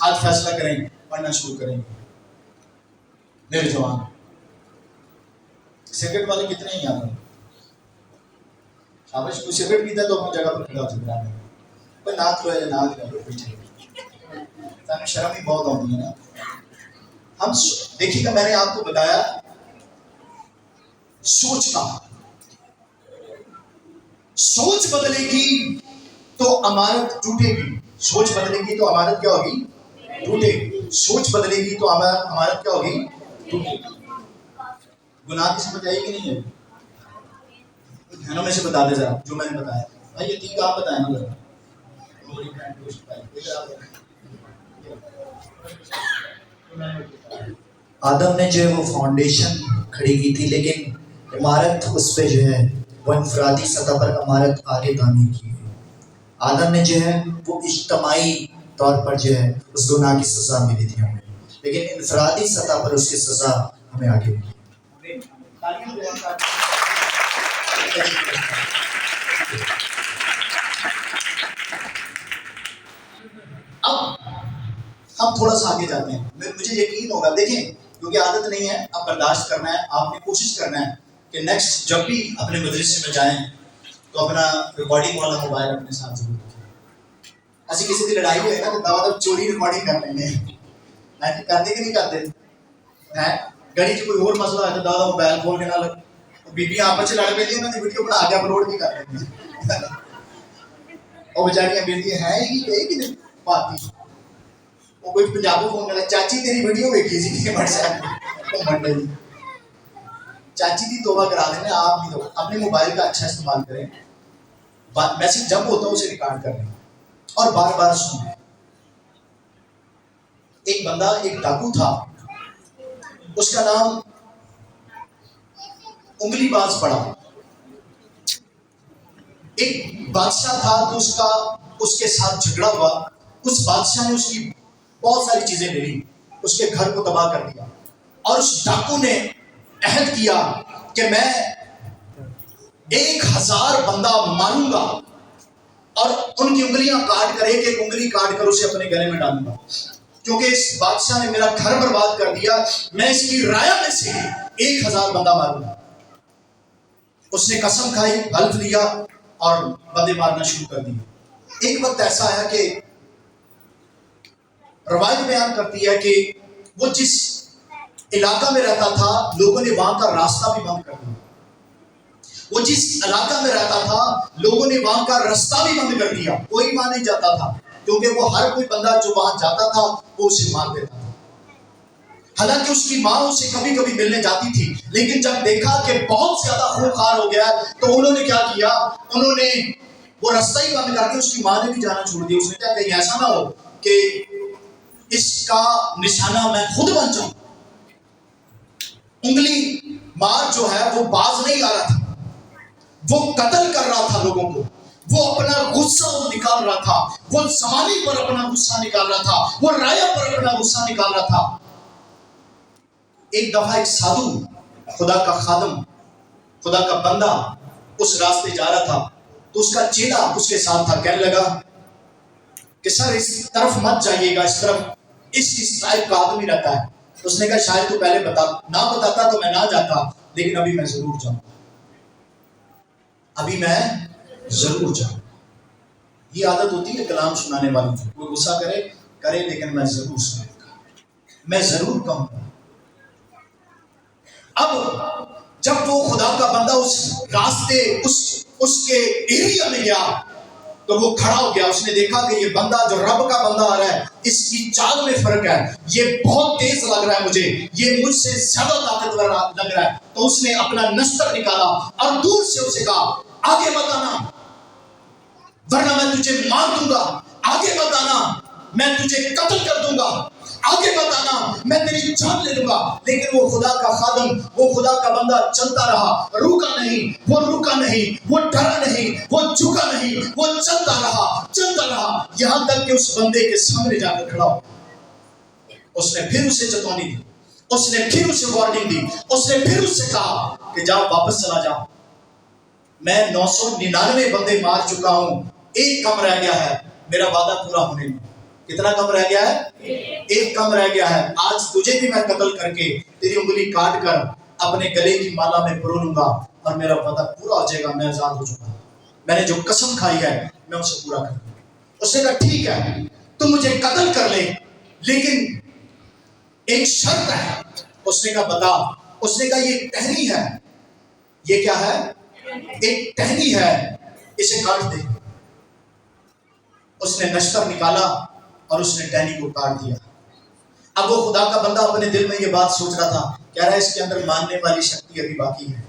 آج فیصلہ کریں گے، پڑھنا شروع کریں گے۔ میرے جوان سگریٹ والے کتنے ہی یاد ہیں؟ شاباش، کوئی سگریٹ پیتا ہے تو اپنی جگہ پر کھڑا ہو جائے، کوئی نات رو ہے نات کرو پیچھے، تاکہ شرم ہی بہت آتی ہے نا۔ ہم دیکھیے گا، میں نے آپ کو بتایا سوچ کا، سوچ بدلے گی تو عمارت ٹوٹے گی، سوچ بدلے گی تو عمارت کیا ہوگی؟ ٹوٹے گی۔ سوچ بدلے گی تو عمارت کیا ہوگی؟ ٹوٹے گی۔ گناہ کی سمجھ آئی کہ نہیں ہے؟ بہنوں میں سے بتا دے ذرا جو میں نے بتایا بھائی، یہ تین آپ بتائیں نا ذرا۔ آدم نے جو ہے وہ فاؤنڈیشن کھڑی کی تھی، لیکن عمارت اس پہ جو ہے وہ انفرادی سطح پر عمارت آگے تعمیر کی گئی۔ آدم نے جو ہے وہ اجتماعی طور پر جو ہے اس گناہ کی سزا ملی تھی ہمیں، لیکن انفرادی سطح پر اس کی سزا हमें आगे अब हम थोड़ा सा आगे जाते हैं। मुझे यकीन होगा, देखें, क्योंकि आदत नहीं है, अब बर्दाश्त करना है, आपने कोशिश करना है कि नेक्स्ट जब भी अपने मदरसे में जाएं तो अपना रिकॉर्डिंग वाला मोबाइल अपने साथ जरूर रखें। ऐसी किसी की लड़ाई होए ना तो दवा चोरी रिकॉर्डिंग कर लेंगे, करते कि नहीं करते हैं। गली च कोई और मसला है तो दादा मोबाइल खोल के नाल बीबियां आपस च लड़ पैंदियां, उन्हां दी वीडियो बना के अपलोड भी कर लेंगे। और बेचारियां बेटियां है कि पाती वो कोई पंजाबी फोन कर चाची तेरी वीडियो देखी सी व्हाट्सएप घूमन दी। चाची की तौबा करा देने, आप भी तो अपने मोबाइल का अच्छा इस्तेमाल करें। मैसेज जब होता है उसे रिकॉर्ड कर लें और बार बार सुनें। एक बंदा, एक डाकू था, उसका नाम उंगलीबाज पड़ा। एक बादशाह था तो उसके साथ झगड़ा हुआ। उस बादशाह ने उसकी बहुत सारी चीजें ले ली, उसके घर को तबाह कर दिया। और उस डाकू ने अहद किया कि मैं 1000 बंदा मारूंगा और उनकी उंगलियां काट कर, एक एक उंगली काट कर उसे अपने गले में डालूंगा, क्योंकि इस बादशाह ने मेरा घर बर्बाद कर दिया। मैं इसकी राया में से 1000 बंदा मारूंगा। उसने कसम खाई, हल्फ लिया और बंदे मारना शुरू कर दिए। एक वक्त ऐसा आया कि रवायत बयान करती है कि वो जिस इलाका में रहता था लोगों ने वहां का रास्ता भी बंद कर दिया। वो जिस इलाका में रहता था लोगों ने वहां का रास्ता भी बंद कर दिया। कोई वहां नहीं जाता था, क्योंकि वो हर कोई बंदा जो वहां जाता था वो उसे मार देता था। हालांकि उसकी माँ उसे कभी कभी मिलने जाती थी, लेकिन जब देखा कि बहुत ज्यादा खूंखार हो गया तो उन्होंने क्या किया, उन्होंने वो रास्ता ही बंद करके उसकी माँ ने भी जाना छोड़ दिया। उसने कहा कहीं ऐसा ना हो कि इसका निशाना मैं खुद बन जाऊं। उंगली मार जो है वो बाज नहीं आ रहा था, वो कत्ल कर रहा था लोगों को। वो अपना गुस्सा निकाल रहा था, वो जमाने पर अपना गुस्सा निकाल रहा था, वो राया पर अपना गुस्सा निकाल रहा था। एक दफा एक साधु, खुदा का खादम, खुदा का बंदा उस रास्ते जा रहा था तो उसका चेला उसके साथ था। कहने लगा कि सर इस तरफ मत जाइएगा, इस तरफ इस टाइप का आदमी रहता है। उसने कहा शायद तू पहले बताता तो मैं ना जाता, लेकिन अभी मैं जरूर जाऊं, अभी मैं जरूर जाऊं। ये आदत होती है कलाम सुनाने वालों की, कोई गुस्सा करे लेकिन मैं जरूर सुनूंगा, मैं जरूर कहूंगा। अब जब वो खुदा का बंदा उस रास्ते उसके एरिया में गया तो वो खड़ा हो गया। उसने देखा कि ये बंदा जो रब का बंदा आ रहा है, इसकी चाल में फर्क है, ये बहुत तेज लग रहा है मुझे, ये मुझसे ज्यादा ताकतवर लग रहा है। तो उसने अपना नस्तर निकाला और दूर से उसे कहा आगे मत आना वरना मैं तुझे मार दूंगा, आगे मत आना मैं तुझे कत्ल कर दूंगा, आगे मत आना मैं तेरी जान ले लूंगा। लेकिन वो खुदा का खादम, वो खुदा का बंदा चलता रहा, रुका नहीं, वो डरा नहीं, वो झुका नहीं, वो चलता रहा यहां तक कि उस बंदे के सामने जाकर खड़ा हो। उसने फिर उसे चेतावनी दी, उसने फिर उसे वार्निंग दी, उसने फिर उससे कहा कि जाओ वापस चला जाओ, मैं 999 बंदे मार चुका हूं, एक कम रह गया है, मेरा वादा पूरा होने में। कितना कम रह गया है? एक कम रह गया है। आज तुझे भी मैं कत्ल करके तेरी उंगली काट कर अपने गले की माला में परो लूंगा और मेरा वादा पूरा हो जाएगा, मैं आजाद हो चुका हूं, मैंने जो कसम खाई है मैं उसे पूरा कर दूंगा। उसने कहा ठीक है तुम मुझे कत्ल कर ले, लेकिन एक शर्त है। उसने कहा बता। उसने कहा ये टहनी है। ये क्या है? एक टहनी है, इसे काट दे। उसने नश्तर निकाला और उसने टहनी को काट दिया। अब वो खुदा का बंदा अपने दिल में ये बात सोच रहा था, कह रहा है इसके अंदर मानने वाली शक्ति अभी बाकी है,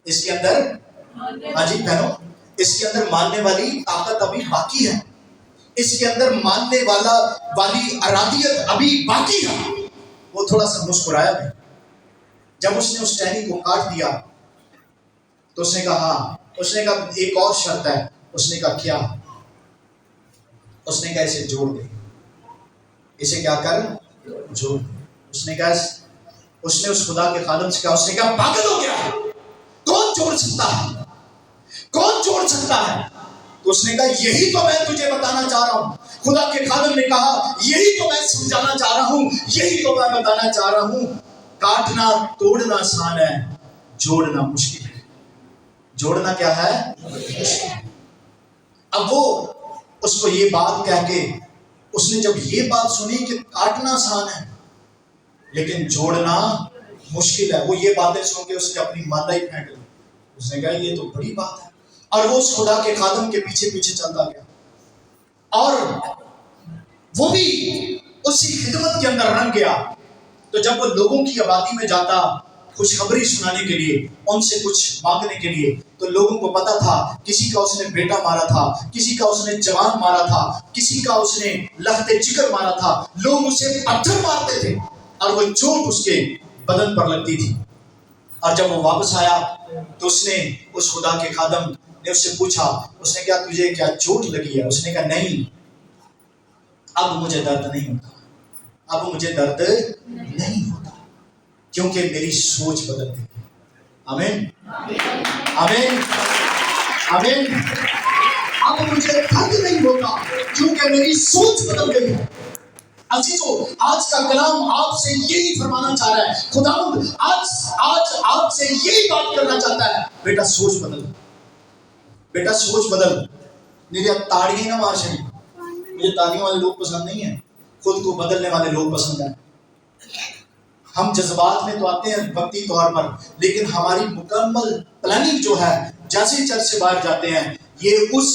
इसके अंदर, हाँ जी बहनों, इसके अंदर मानने वाली ताकत अभी बाकी है, इसके अंदर मानने वाली अरादियत अभी बाकी है। वो थोड़ा सा मुस्कुराया भी। जब उसने उस टहनी को काट दिया तो उसने कहा हाँ। उसने कहा एक और शर्त है। उसने कहा क्या? उसने कहा इसे जोड़ दे। इसे क्या कर? जोड़ दे। उसने कहा उसने उस खुदा के खादम से कहा, उसने कहा पागल हो गया है, कौन जोड़ सकता है, कौन जोड़ सकता है? तो उसने कहा यही तो मैं तुझे बताना चाह रहा हूं। खुदा के खादम ने कहा यही तो मैं समझाना चाह रहा हूं, यही तो मैं बताना चाह रहा हूं। काटना तोड़ना आसान है, जोड़ना मुश्किल है। जोड़ना क्या है? मुश्किल है। अब वो उसको ये बात कह के, उसने जब ये बात सुनी कि काटना आसान है लेकिन जोड़ना मुश्किल है, वो ये बातें सुन के उसने अपनी माता ही फेंक दी। उसने कहा ये तो बड़ी बात है, और वो उस खुदा के खादम के पीछे पीछे चलता गया और वो भी उसी खिदमत के अंदर रंग गया। तो जब वो लोगों की आबादी में जाता खुशखबरी सुनाने के लिए, उनसे कुछ मांगने के लिए, तो लोगों को पता था किसी का उसने बेटा मारा था, किसी का उसने जवान मारा था, किसी का उसने लखते जिगर मारा था। लोग उसे पत्थर मारते थे और वो चोट उसके बदन पर लगती थी। और जब वो वापस आया तो उसने उस खुदा के खादम ने उससे पूछा, उसने कहा तुझे क्या चोट लगी है? उसने कहा नहीं, अब मुझे दर्द नहीं होता, अब मुझे दर्द नहीं होता, क्योंकि मेरी सोच बदल गई। आमीन आमीन आमीन। अब मुझे दर्द नहीं होता क्योंकि मेरी सोच बदल गई है। अजीजों, आज का कलाम आपसे यही फरमाना चाह रहा है। खुदावंद आज आपसे यही बात करना चाहता है, बेटा सोच बदल, बेटा सोच बदल। मेरी ताड़ियां ना मार शरीर, मुझे तालियों वाले लोग पसंद नहीं है, खुद को बदलने वाले लोग पसंद है। हम जज्बात में तो आते हैं वक्ती तौर पर, लेकिन हमारी मुकम्मल प्लानिंग जो है, जैसे चर्च से बाहर जाते हैं, ये उस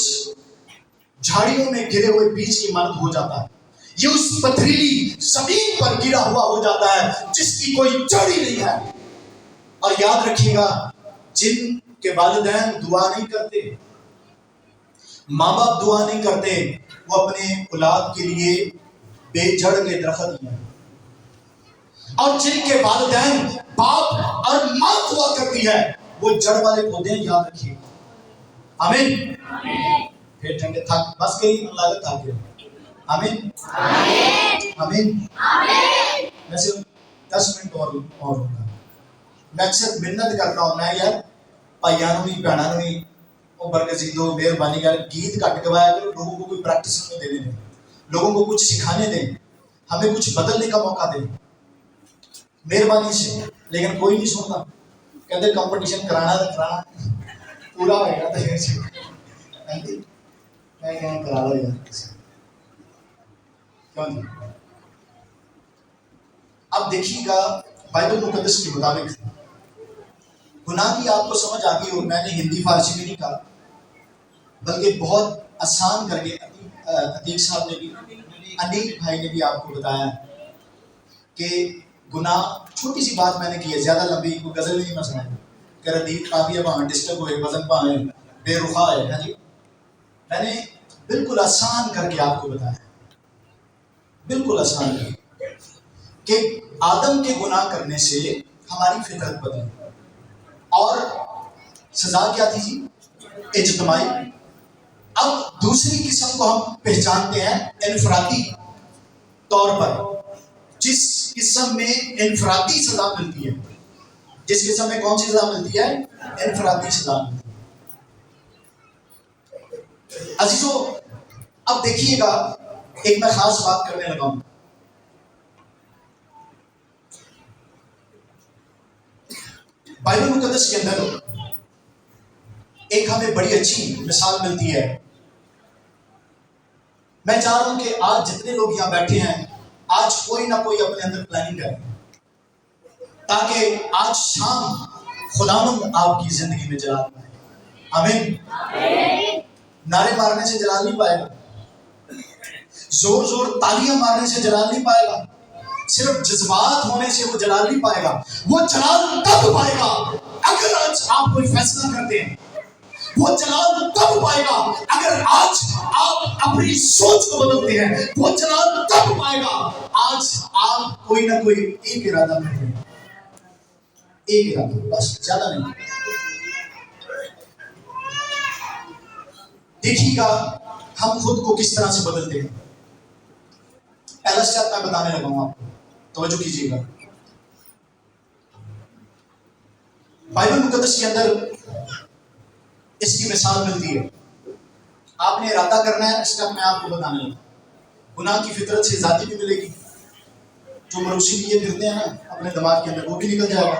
झाड़ियों में गिरे हुए बीज की मानद हो जाता है, ये उस पथरीली जमीन पर गिरा हुआ हो जाता है जिसकी कोई जड़ ही नहीं है। और याद रखिएगा, जिनके वालिदैन दुआ नहीं करते, माँ बाप दुआ नहीं करते, वो अपने औलाद के लिए बेजड़ के दरख्त हैं। और जिनके वालिदैन बाप और माँ दुआ करती है, वो जड़ वाले पौधे हैं, याद रखिएगा। आमीन। फिर ठंडे थक बस गई लागत थक गई। आमीन आमीन। मैं सिर्फ 10 मिनट और होगा। मैं अक्सर मिन्नत करता हूँ, मैं यार भाइयों भी भैनों भी बरकत दो, मेहरबानी कर गीत घट गवाया करो, लोगों को कोई प्रैक्टिस में देने दें, लोगों को कुछ सिखाने दें, हमें कुछ बदलने का मौका दें मेहरबानी से। लेकिन कोई नहीं सुनता, कहते कंपटीशन कराना तो कराना पूरा होएगा तो मैं क्या करा लो यार, क्यों नहीं। अब देखिएगा, बाइबल मुकद्दस के मुताबिक गुनाह की आपको समझ आ गई हो। मैंने हिंदी फारसी में नहीं कहा, बल्कि बहुत आसान करके अतीक साहब ने भी, अनीक भाई ने भी आपको बताया कि गुनाह, छोटी सी बात मैंने की है, ज्यादा लंबी कोई गजल नहीं मैं सुनाई। कह रदीप काफी भावें डिस्टर्ब हुए, वजन भावें बेरुखा है ना जी। मैंने बिल्कुल आसान करके आपको बताया, बिल्कुल आसान करके, कि आदम के गुनाह करने से हमारी फितरत बदली और सजा क्या थी जी? इज्तिमाई। अब दूसरी किस्म को हम पहचानते हैं इनफरादी तौर पर। जिस किस्म में इनफरादी सजा मिलती है, जिस किस्म में कौन सी सजा मिलती है? इनफरादी सजा मिलती है। अजीजों, अब देखिएगा, एक मैं खास बात करने लगा हूं। बाइबल मुकद्दस के अंदर एक हमें बड़ी अच्छी मिसाल मिलती है। मैं चाह रहा हूं कि आज जितने लोग यहां बैठे हैं, आज कोई ना कोई अपने अंदर प्लानिंग करे, ताकि आज शाम खुदावंद आपकी जिंदगी में जलाल पाए। आमीन। नारे मारने से जलाल नहीं पाएगा, जोर जोर तालियां मारने से जलाल नहीं पाएगा, सिर्फ जज्बात होने से वो जलाल नहीं पाएगा। वो जलाल तब पाएगा अगर आज आप कोई फैसला करते हैं। वो जलाल तब पाएगा अगर आज आप अपनी सोच को बदलते हैं। वो जलाल तब पाएगा आज आप कोई ना कोई एक इरादा करते हैं, एक इरादा, बस ज्यादा नहीं। देखिएगा हम खुद को किस तरह से बदलते हैं। पहला स्टेप मैं बताने लगा हूं आपको, तवज्जो कीजिएगा। मुकद्दस के अंदर इसकी मिसाल मिलती है। आपने इरादा करना है, इसका मैं आपको बताने लगा। गुनाह की फितरत से जाती भी मिलेगी, जो मरूसी लिए फिरते हैं ना अपने दिमाग के अंदर, वो भी निकल जाएगा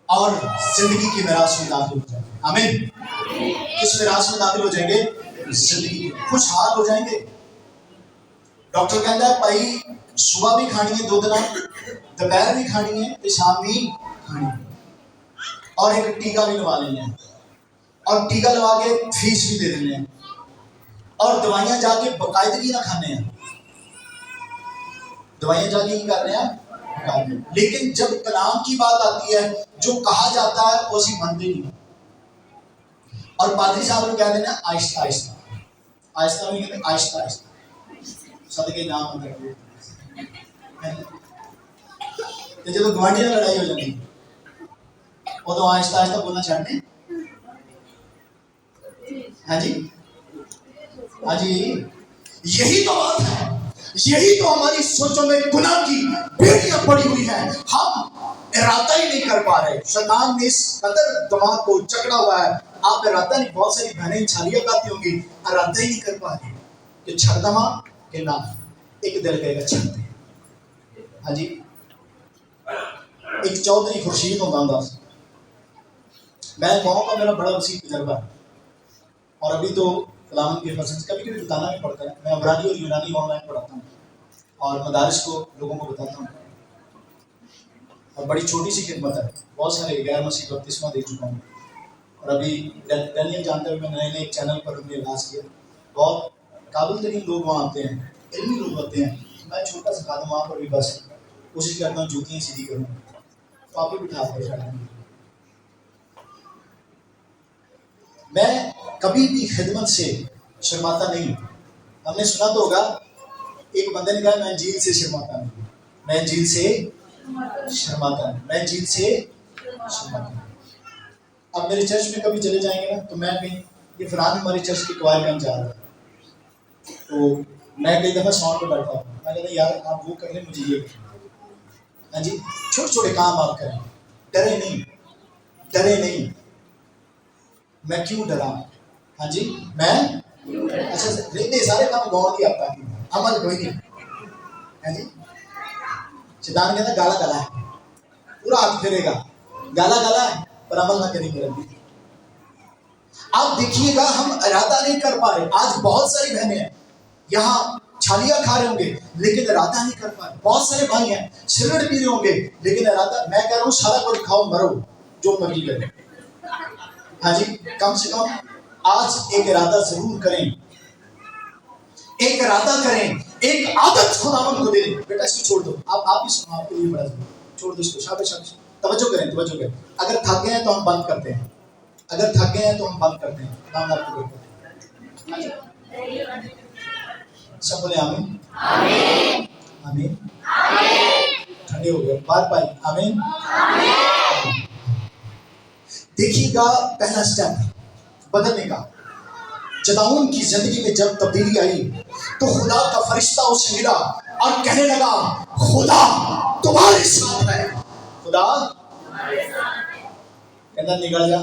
और जिंदगी की मिरास में दाखिल हो जाएंगे। आमीन। किस मिरास में दाखिल हो जाएंगे? जिंदगी। खुशहाल हो जाएंगे। डॉक्टर कहता है भाई सुबह भी खानी है दुध ना, दोपहर भी खानी है तो शाम भी खानी है, और एक टीका भी लगा लेना है, और टीका लगा के फीस भी दे देने हैं, और दवाइयां जाके बाकायदगी ना खाने हैं, दवाइयां जाके ही कर रहे हैं। लेकिन जब कलाम की बात आती है, जो कहा जाता है वो उसी मानते नहीं। और पादरी साहब लोग कहते हैं आहिस्ता आहिस्ता, आहिस्ता नहीं कहते, आहिस्ता आहिस्ता सदके नाम अंदर। जो गवांढी में लड़ाई हो जाती वो तो आहिस्ता आहिस्ता बोलना छाड़ने। हाँ जी, हाँ जी, यही तो बात है, यही तो हमारी सोचों में गुनाह की बेड़ियां पड़ी हुई है। हम इरादा ही नहीं कर पा रहे। शैतान ने इस कदर दिमाग को जकड़ा हुआ है। आप इरादा नहीं, बहुत सारी बहनें छालियां गाती होंगी, इरादा ही नहीं कर पा रही कि छड़ दमा के ना एक दिल कहेगा छड़ दे। हाँ जी, एक चौधरी खुर्शीद होता, मैं गाँव का मेरा बड़ा वसी तजर्बा है, और अभी तो कलाम के फजल कभी कभी बताना भी पड़ता है। मैं अबरानी और यूनानी ऑनलाइन पढ़ाता हूँ और मदारिस को लोगों को बताता हूँ, और बड़ी छोटी सी खिदमत है। बहुत सारे गैर मसीह बपतिस्मा दे चुका हूँ, और अभी डैनियल जानते हुए मैं नए चैनल पर उन्हें आगाज़ किया। बहुत काबिल तरीन लोग वहाँ आते हैं, इल्मी लोग आते हैं। मैं छोटा सा खादम वहाँ पर भी बस कोशिश करता हूँ जूतियाँ सीधी करूँ, तो आप भी बिठा दे। मैं कभी भी खिदमत से शर्माता नहीं। हमने सुना तो होगा, एक बंदे ने कहा मैं इंजील से शर्माता नहीं, मैं इंजील से शर्माता नहीं, मैं इंजील से शर्माता नहीं। अब मेरे चर्च में कभी चले जाएंगे ना, तो मैं कहीं ये फलान हमारे चर्च के क्वायर में हम जा रहे हैं, तो मैं कई दफ़ा साउंड पे बैठा हूँ, मैं कहता यार आप वो कर लें, मुझे ये करें। हाँ जी, छोटे छोटे काम आप करें, डरे नहीं, डरे नहीं। मैं क्यों डरा? हाँ जी, मैं अच्छा रहते सारे काम गाँव की आपका अमल कोई नहीं। हाँ जी, शैतान कहता गाला गला है, पूरा हाथ फिरेगा, गाला गला है पर अमल ना करेंगे। आप देखिएगा हम इरादा नहीं कर पा रहे। आज बहुत सारी बहनें हैं यहाँ छालियां खा रहे होंगे लेकिन इरादा नहीं कर पा रहे। बहुत सारे भाई हैं सिगरेट पी रहे होंगे लेकिन इरादा, मैं कह रहा हूँ सारा कुछ खाओ मरो जो मर्जी करे। हाँ जी, कम से कम आज एक इरादा जरूर करें, एक इरादा करें, एक आदत खुदावंद को दे दें। बेटा इसको छोड़ दो, आप ही सुनो, आपके लिए बड़ा छोड़ दो इसको। शाबाश शाबाश, तवज्जो करें, तवज्जो करें। अगर थक गए हैं तो हम बंद करते हैं, अगर थक गए हैं तो हम बंद करते हैं, काम आपको करते हैं। सब बोले आमीन, आमीन, आमीन, ठंडे हो गए बात पाई। आमीन। देखिएगा पहला स्टेप बदलने का। जदाऊन की जिंदगी में जब तब्दीली आई तो खुदा का फरिश्ता उसे मिला और कहने लगा खुदा तुम्हारे साथ है, खुदा कहना निकल जा।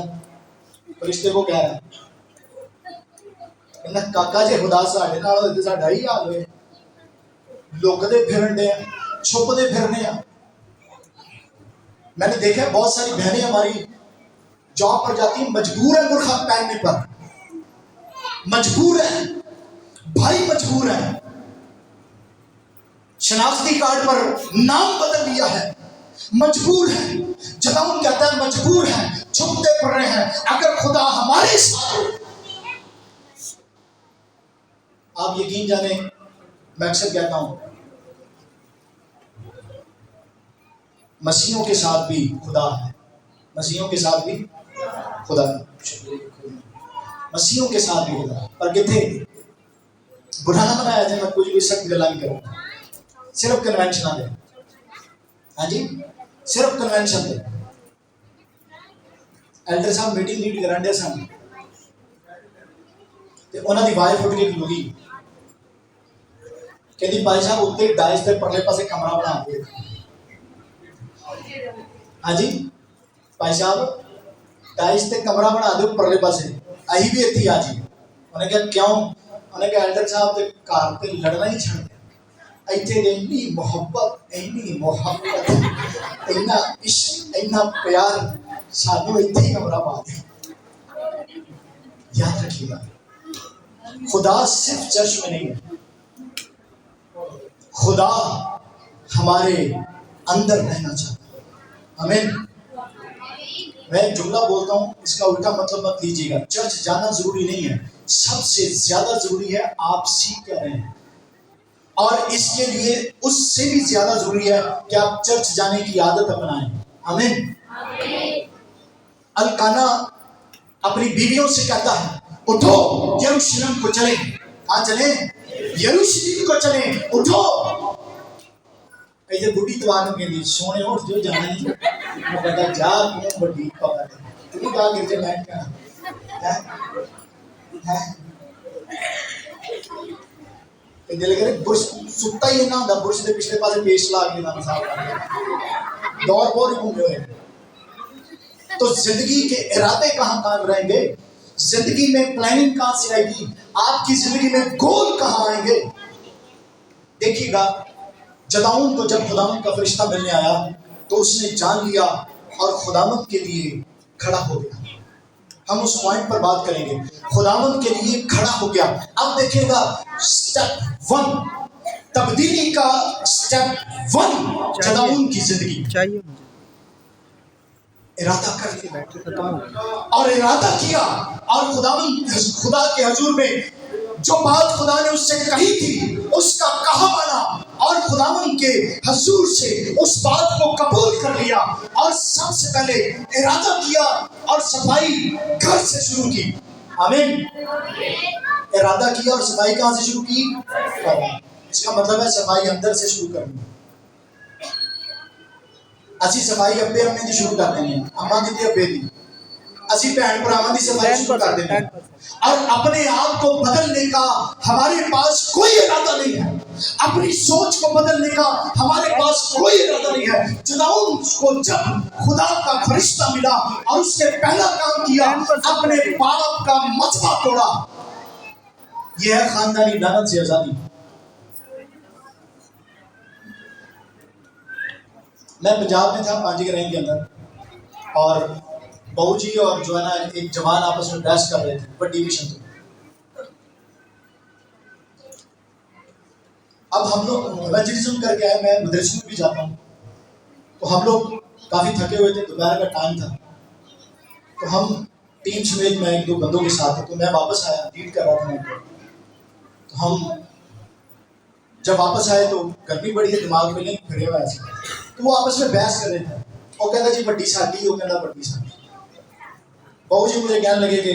फरिश्ते को कह रहा कहना काका जे खुदा साडे नाल होए ते साडा ही हाल होए, लुकदे फिरन दे छुपदे फिरने। मैंने देखा बहुत सारी बहनें हमारी जॉब पर जाती मजबूर है बुर्खा पहनने पर, मजबूर है, भाई मजबूर है, शनाख्ती कार्ड पर नाम बदल दिया है, मजबूर है। जदाऊन कहता है मजबूर है, छुपते पड़ रहे हैं। अगर खुदा हमारे साथ हो, आप यकीन जाने मैं अक्सर कहता हूं मसीहों के साथ भी खुदा है, मसीहों के साथ भी खुदा, मसीहों के साथ भी खुदा। पर कितने बुरा ना बनाया जाए, मैं कोई सख्त गला नहीं करूँगा, सिर्फ कन्वेंशन दे। हाँ जी, सिर्फ कन्वेंशन दे। एल्डर साहब मीटिंग लीड करांडे सन ते उन्हां दी वाइफ उठ के खलोगी, कहती भाई साहब उत्ते डाइस के परले पासे कमरा बना दे। हाँ जी, भाई साहब टाइल्स ते कमरा बना दो परले पासे, अही भी इत्थे आ जी। उन्हें कहा क्यों? उन्हें कहा एल्डर साहब ते घर ते लड़ना ही छड़ दिया, इत्थे इन्नी मोहब्बत इन्ना इश्क इन्ना प्यार, सानू इत्थे ही कमरा पा दे। याद रखिएगा, खुदा सिर्फ चर्च में नहीं है, खुदा हमारे अंदर रहना चाहता है। आमीन। मैं एक जुमला बोलता हूँ, इसका उल्टा मतलब मत लीजिएगा। चर्च जाना जरूरी नहीं है, सबसे ज्यादा जरूरी है आप सीख क्या रहे हैं, और इसके लिए उससे भी ज्यादा जरूरी है कि आप चर्च जाने की आदत अपनाएं। आमीन। अलकाना अपनी बीवियों से कहता है, उठो यरूशलेम को चले। कहाँ चले? यरूशलेम को चले, उठो। ऐसे बुढ़ी तवार के लिए सोने उठ जो जाना नहीं, मैं कहता जा क्यों बड़ी पकड़ तू कहाँ गिर के बैठ का है दिल करे बुर्श सुत्ता ही ना होता, बुर्श के पिछले पासे पेस्ट ला के ना साफ दौर बहुत ही घूमे हुए। तो जिंदगी के इरादे कहाँ कायम रहेंगे, जिंदगी में प्लानिंग कहाँ से आएगी, आपकी जिंदगी में गोल कहाँ आएंगे। देखिएगा, जदाऊन को जब खुदावंद का फरिश्ता मिलने आया तो उसने जान लिया और खुदावंद के लिए खड़ा हो गया। हम उस पॉइंट पर बात करेंगे, खुदावंद के लिए खड़ा हो गया। अब देखिएगा स्टेप 1, तब्दीली का स्टेप 1, जदाऊन की जिंदगी चाहिए। इरादा कर लिया और इरादा किया, और खुदा के हजूर में जो बात खुदा ने उससे कही थी उसका कहा बना, और खुदावंद के हजूर से उस बात को कबूल कर लिया, और सबसे पहले इरादा किया और सफाई घर से शुरू की। आमीन। इरादा किया और सफाई कहाँ से शुरू की? इसका मतलब है सफाई अंदर से शुरू करनी। असी सफाई अब्बे अम्मे दी शुरू कर देनी, अम्मा दी ते अब्बे दी, असी भैन भरावां दी सफाई शुरू कर देनी, और अपने आप को बदलने का हमारे पास कोई इरादा नहीं है, अपनी सोच को बदलने का हमारे पास कोई इरादा नहीं है। जदाऊन को जब खुदा का फरिश्ता मिला और उसने पहला काम किया, अपने बाप का मजबा तोड़ा। यह है खानदानी लानत से आजादी। मैं पंजाब में था, पांजीगराई के अंदर, और बहू जी और जो है ना एक जवान आपस में बहस कर रहे थे बड़ी मिशन तो। अब हम लोग इवेंजलिज्म करके आए, मैं मदरसे में भी जाता हूँ, तो हम लोग काफ़ी थके हुए थे, दोपहर का टाइम था, तो हम टीम समेत मैं एक दो बंदों के साथ थे, तो मैं वापस आया, लीड कर रहा था मैं, तो हम जब वापस आए तो गर्मी बड़ी है, दिमाग में नहीं फिरे हुआ ऐसे, तो वो आपस में बहस कर रहे थे। वो कहता जी बड्डी साडी, वो कहता बड्डी साडी। बहू जी मुझे कहने लगे कि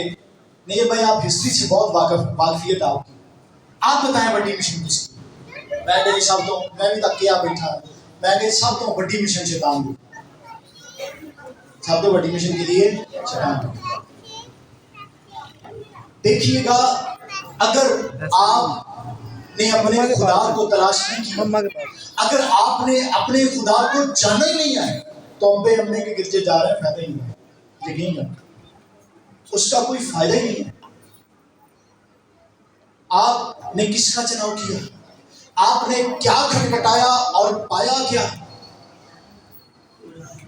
नहीं भाई आप हिस्ट्री से बहुत वाकफियत आपकी, आप बताएं बड्डी मिशन किसकी। मैं कही सब तो, मैं भी तक क्या बैठा, मैं कही सब तो बड्डी मिशन शैतान दी, सब तो बड्डी मिशन के लिए शैतान। देखिएगा, अगर आपने अपने खुदा को तलाश नहीं की, अगर आपने अपने खुदा को जाना ही नहीं है, तो अब्बे अम्मे के गिरजे जा रहे हैं, फायदा ही नहीं है, यकीन है, उसका कोई फायदा ही नहीं है। आपने किसका चुनाव किया, आपने क्या खटखटाया और पाया क्या,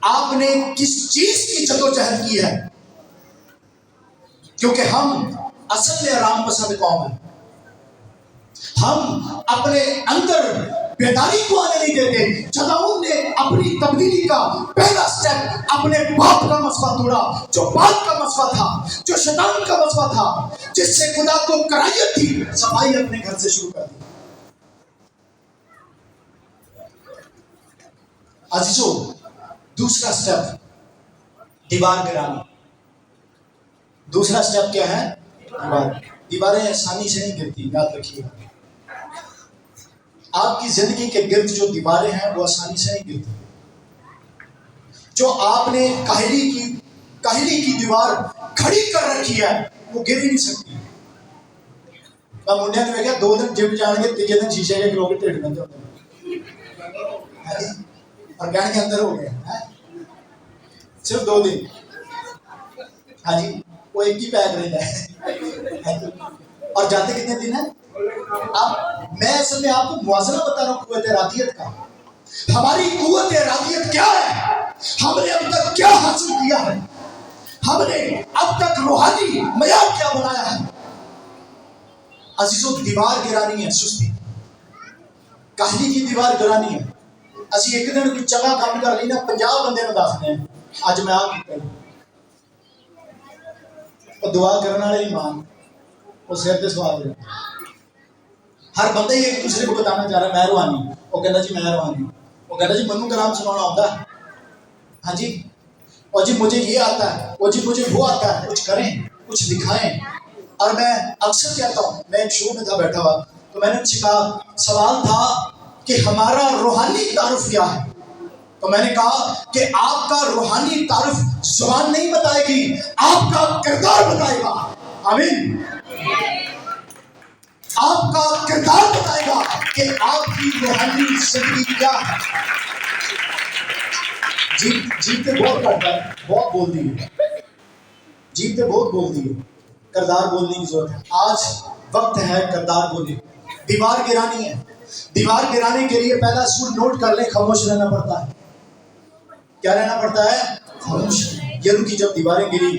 आपने किस चीज की जदोजहद की है। क्योंकि हम असल में आराम पसंद कौम है, हम अपने अंदर बेदारी को आने नहीं देते। जदाऊन ने अपनी तब्दीली का पहला स्टेप अपने बाप का मसबा तोड़ा, जो बाप का मसबा था, जो शैतान का मसबा था, जिससे खुदा को करायत थी, सफाई अपने घर से शुरू कर दी। अजीजों, दूसरा स्टेप दीवार गिराना। दूसरा स्टेप क्या है? दीवारें आसानी से नहीं गिरती, याद रखिएगा। आपकी जिंदगी के गिर्द जो दीवारें हैं वो आसानी से नहीं गिरती। जो आपने काहिली की दीवार खड़ी कर रखी है वो गिर ही नहीं सकती। मैं मुंडिया ने देखा 2 दिन जिम जाएंगे, 3 दिन शीशे के गिरोगे टेढ़ बंदे होते हैं और कहने के अंदर हो गए। सिर्फ 2 दिन। हाँ जी, वो एक ही पैक रहता है। और जाते कितने दिन है? अब मैं असल में आपको मुआवजा बता रहा हूँ कुव्वत इरादियत का। हमारी कुव्वत इरादियत क्या है? हमने अब तक क्या हासिल किया है? हमने अब तक रूहानी मयार क्या बनाया है? अजीजों, दीवार गिरानी है सुस्ती, काहली की दीवार गिरानी है। असी एक दिन की जगह काम कर ली ना, 50 बंदे ने दसने अज मैं आ दुआ करने वाले ईमान वो सिर पे सवाल। हर बंदा ही एक दूसरे को बताना चाह रहा है मैं रूहानी, वो कहता जी मैं रूहानी, वो कहता जी मनु कलाम सुनाना आता है, हाँ जी, और जी मुझे ये आता है, और जी मुझे वो आता है, कुछ करें कुछ दिखाएं। और मैं अक्सर कहता हूँ, मैं एक शो में था बैठा हुआ, तो मैंने उनसे कहा, सवाल था कि हमारा रूहानी तारुफ क्या है? तो मैंने कहा कि आपका रूहानी तारुफ जुबान नहीं बताएगी, आपका किरदार बताएगा। आमीन। आपका किरदार बताएगा कि आपकी रूहानी जिंदगी क्या है। जीप तो बहुत करता है, बहुत बोल दी है, जीप तो बहुत बोल दी है, किरदार बोलने की जरूरत है। आज वक्त है किरदार बोले। दीवार गिरानी है, दीवार गिराने के लिए पहला सूल नोट कर ले, खामोश रहना पड़ता है। क्या रहना पड़ता है? खामोश। यरूशलेम की जब दीवारें गिरी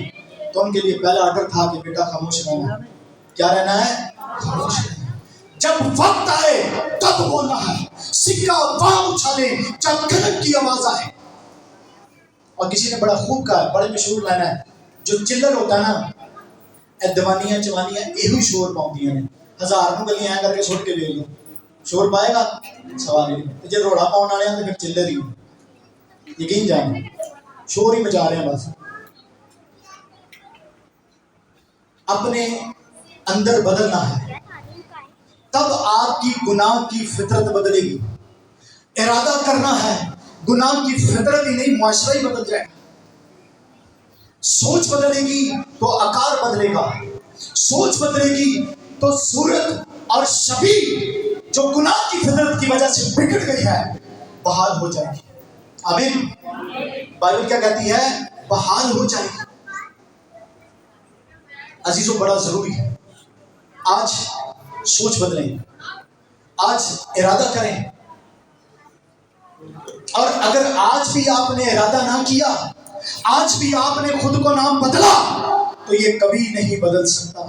तो उनके लिए पहला ऑर्डर था कि बेटा खामोश रहना। क्या रहना है? खामोश। जब वक्त आए तब बोलना है, सिक्का वहां उछाले जब खनक की आवाज आए। और किसी ने बड़ा खूब कहा, बड़े मशहूर लाना है, जो चिल्लर होता है ना, दवानियां चवानियां यही शोर पाਉਂਦੀਆਂ ਨੇ। 1000 ਨੂੰ गलियां ऐ करके सुट के ले लो, शोर पाएगा? सवाल ही नहीं। जो रोड़ा पाने वाले हैं तो फिर चिल्लर ही, यकीन जाने शोर ही मचा रहे हैं बस। अपने अंदर बदलना है, तब आपकी गुनाह की फितरत बदलेगी। इरादा करना है, गुनाह की फितरत ही नहीं मुआशरा ही बदल जाएगा। सोच बदलेगी तो आकार बदलेगा, सोच बदलेगी तो सूरत और शबी जो गुनाह की फितरत की वजह से बिगड़ गई है बहाल हो जाएगी। आमीन। बाइबल क्या कहती है? बहाल हो जाएगी। अजीजों, बड़ा जरूरी है आज सोच बदलें, आज इरादा करें। और अगर आज भी आपने इरादा ना किया, आज भी आपने खुद को नाम बदला, तो ये कभी नहीं बदल सकता।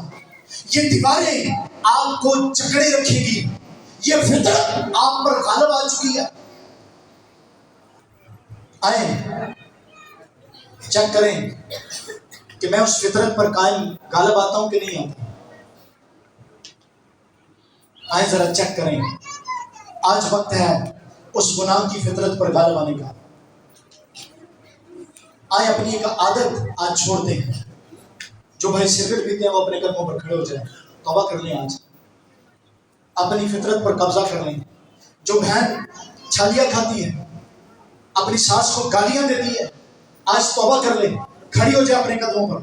ये दीवारें आपको जकड़े रखेगी, ये फितरत आप पर गालिब आ चुकी है। आए चेक करें कि मैं उस फितरत पर कायम गालिब आता हूं कि नहीं आता। आए जरा चेक करें, आज वक्त है उस गुनाह की फितरत पर गालिब आने का। आए अपनी एक आदत आज छोड़ते हैं। जो भाई सिगरेट पीते हैं वो अपने कदमों पर खड़े हो जाए, तौबा कर लें, आज अपनी फितरत पर कब्जा कर लें। जो बहन छालियां खाती है, अपनी सास को गालियां देती है, आज तौबा कर ले, खड़ी हो जाए अपने कदमों पर।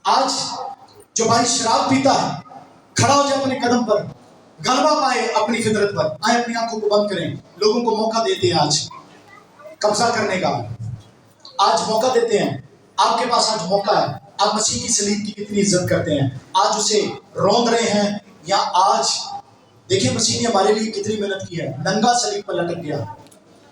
आज जो भाई शराब पीता है, खड़ा हो जाए अपने कदम पर, गलबा पाए अपनी फितरत पर। आए अपनी आंखों को बंद करें, लोगों को मौका देते हैं आज कब्जा करने का, आज मौका देते हैं। आपके पास आज मौका है। आप मसीह की सलीब की कितनी इज्जत करते हैं, आज उसे रौंद रहे हैं, या आज देखिए मसीह ने हमारे लिए कितनी मेहनत की है, नंगा सलीब पर लटक गया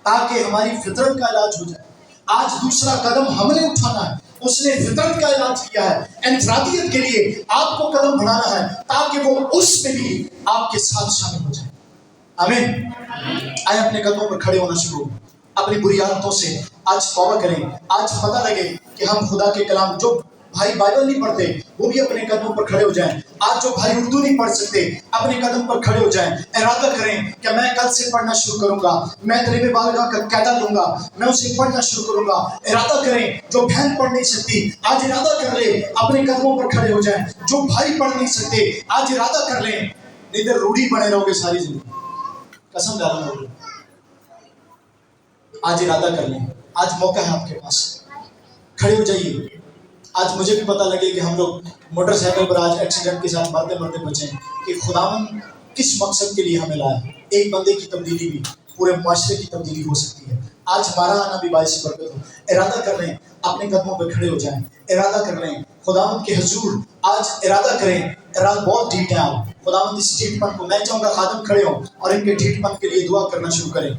ताकि हमारी फितरत का इलाज हो जाए। आज दूसरा कदम हमने उठाना है, उसने फितरत का इलाज किया है। इनफरादियत के लिए आपको कदम बढ़ाना है ताकि वो उसमें भी आपके साथ शामिल हो जाए। आमीन। आए अपने कदमों पर खड़े होना शुरू, अपनी बुरी आदतों से आज तौबा करें। आज पता लगे कि हम खुदा के कलाम, जो भाई बाइबल नहीं पढ़ते वो भी अपने कदमों पर खड़े हो जाएं। आज जो भाई उर्दू नहीं पढ़ सकते अपने कदम पर खड़े हो जाएं। इरादा करें कि मैं कल से पढ़ना शुरू करूंगा, मैं तरीबे बालगा का कायदा लूंगा, मैं उसे पढ़ना शुरू करूंगा। इरादा करें, जो बहन पढ़ नहीं सकती आज इरादा कर ले अपने कदमों पर खड़े हो जाएं। जो भाई पढ़ नहीं सकते आज इरादा कर लें, नहीं तो रूढ़ी बने रहोगे सारी जिंदगी, कसम डाल रहा। आज इरादा कर लें, आज मौका है आपके पास, खड़े हो जाइए। आज मुझे भी पता लगे कि हम लोग मोटरसाइकिल पर आज एक्सीडेंट के साथ मरते मरते बचे कि खुदावन किस मकसद के लिए हमें लाया। एक बंदे की तब्दीली भी पूरे माशरे की तब्दीली हो सकती है। आज हमारा आना भी बाइस बरकत हो। इरादा कर लें, अपने कदमों पर खड़े हो जाएं, इरादा कर लें खुदावंद के हुजूर, आज इरादा करें। इरादा बहुत ढीठ है आप, खुदावंद इस ढीठपन को, मैं चाहूँगा खादम खड़े हों और इनके ढीठपन के लिए दुआ करना शुरू करें।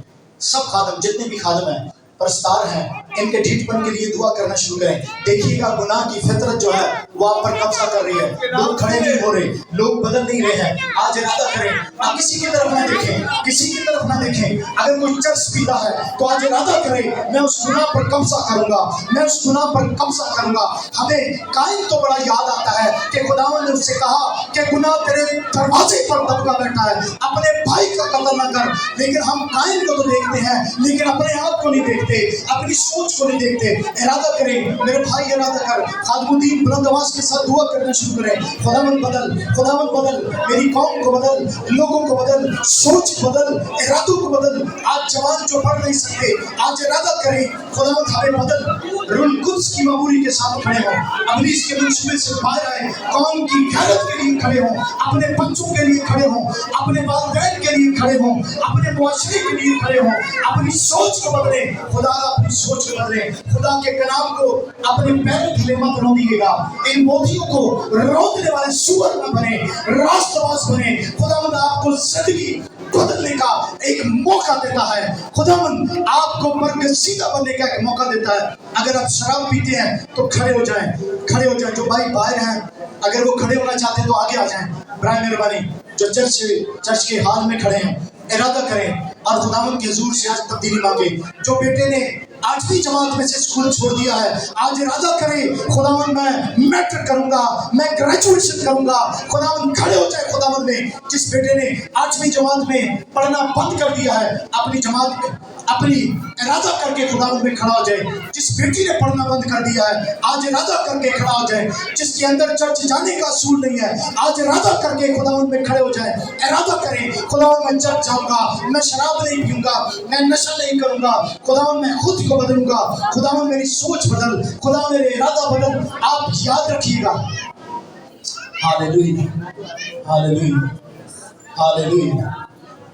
सब खादम, जितने भी खादम हैं, परस्तार हैं, इनके ढीठपन के लिए दुआ करना शुरू करें। देखिएगा गुनाह की फितरत जो है वो आप पर कब्जा कर रही है। लोग खड़े नहीं हो रहे, लोग बदल नहीं रहे हैं। आज इरादा करें, आप किसी की तरफ ना देखें, किसी की तरफ ना देखें। अगर कोई चर्च पीता है तो आज इरादा करें, मैं उस गुनाह पर कब्जा करूंगा, मैं उस गुनाह पर कब्जा करूंगा। हमें कायम तो बड़ा याद आता है कि खुदावंद ने उससे कहा कि गुनाह तेरे दरवाजे पर दबका बैठा है, अपने भाई का कत्ल न कर। लेकिन हम कायम को तो देखते हैं, लेकिन अपने आप को नहीं देखते, अपनी सोच को नहीं देखते। इरादा करें मेरे भाई, इरादा कर, खादमुद्दीन बुलंद आवाज के साथ दुआ करना शुरू करें। खुदावंद बदल, खुदावंद बदल, मेरी कौम को बदल, लोगों को बदल, सोच बदल, इरादों को बदल। आज जवान जो पढ़ नहीं सकते, आज इरादा करें खुदावंद हमें बदल। रूल कुद्स की मबूरी के साथ खड़े हों, अबलीस के मंसूबे से बाहर आए, कौम की गैरत के लिए खड़े हों, अपने बच्चों के लिए खड़े हों, अपने वालिदैन के लिए खड़े हों, अपने मुआशरे के लिए खड़े हों, अपनी सोच को बदले। खुदा अपनी सोच को बदले, खुदा के कलाम को अपने पैरों के लिए मत रोकिएगा। इन मोतियों को रोकने वाले सुअर न बने, रास्तबाज बने। खुदावंद आपको जिंदगी बदलने का एक मौका देता है। खुदावंद आपको बरगसीदा बनने का एक मौका देता है। अगर आप शराब पीते हैं तो खड़े हो जाएं, खड़े हो जाएं। जो भाई बाहर हैं, अगर वो खड़े होना चाहते हैं तो आगे आ जाएं, बराए मेहरबानी। जो चर्च के हाल में खड़े हैं, इरादा करें और खुदावंद के हुजूर से आज तब्दीली मांगे। जो बेटे ने 8वीं जमात में से स्कूल छोड़ दिया है, आज इरादा करें खुदावंद मैं मैट्रिक करूंगा, मैं ग्रेजुएशन करूंगा। खुदावंद खड़े हो जाए खुदावंद में। जिस बेटे ने 8वीं जमात में पढ़ना बंद कर दिया है, अपनी जमात में अपनी इरादा करके खुदावंद में खड़ा हो जाए। जिस बेटी ने पढ़ना बंद कर दिया है, आज इरादा करके खड़ा हो जाए। जिसके अंदर चर्च जाने का असूल नहीं है, आज इरादा करके खुदावंद में खड़े हो जाए। इरादा करें खुदावंद मैं चर्च जाऊंगा, मैं शराब नहीं पीऊंगा, मैं नशा नहीं करूंगा। खुदावंद मैं खुद को बदलूंगा। खुदावंद मेरी सोच बदल, खुदावंद मेरे इरादा बदल। आप याद रखिएगा। Hallelujah, hallelujah, hallelujah.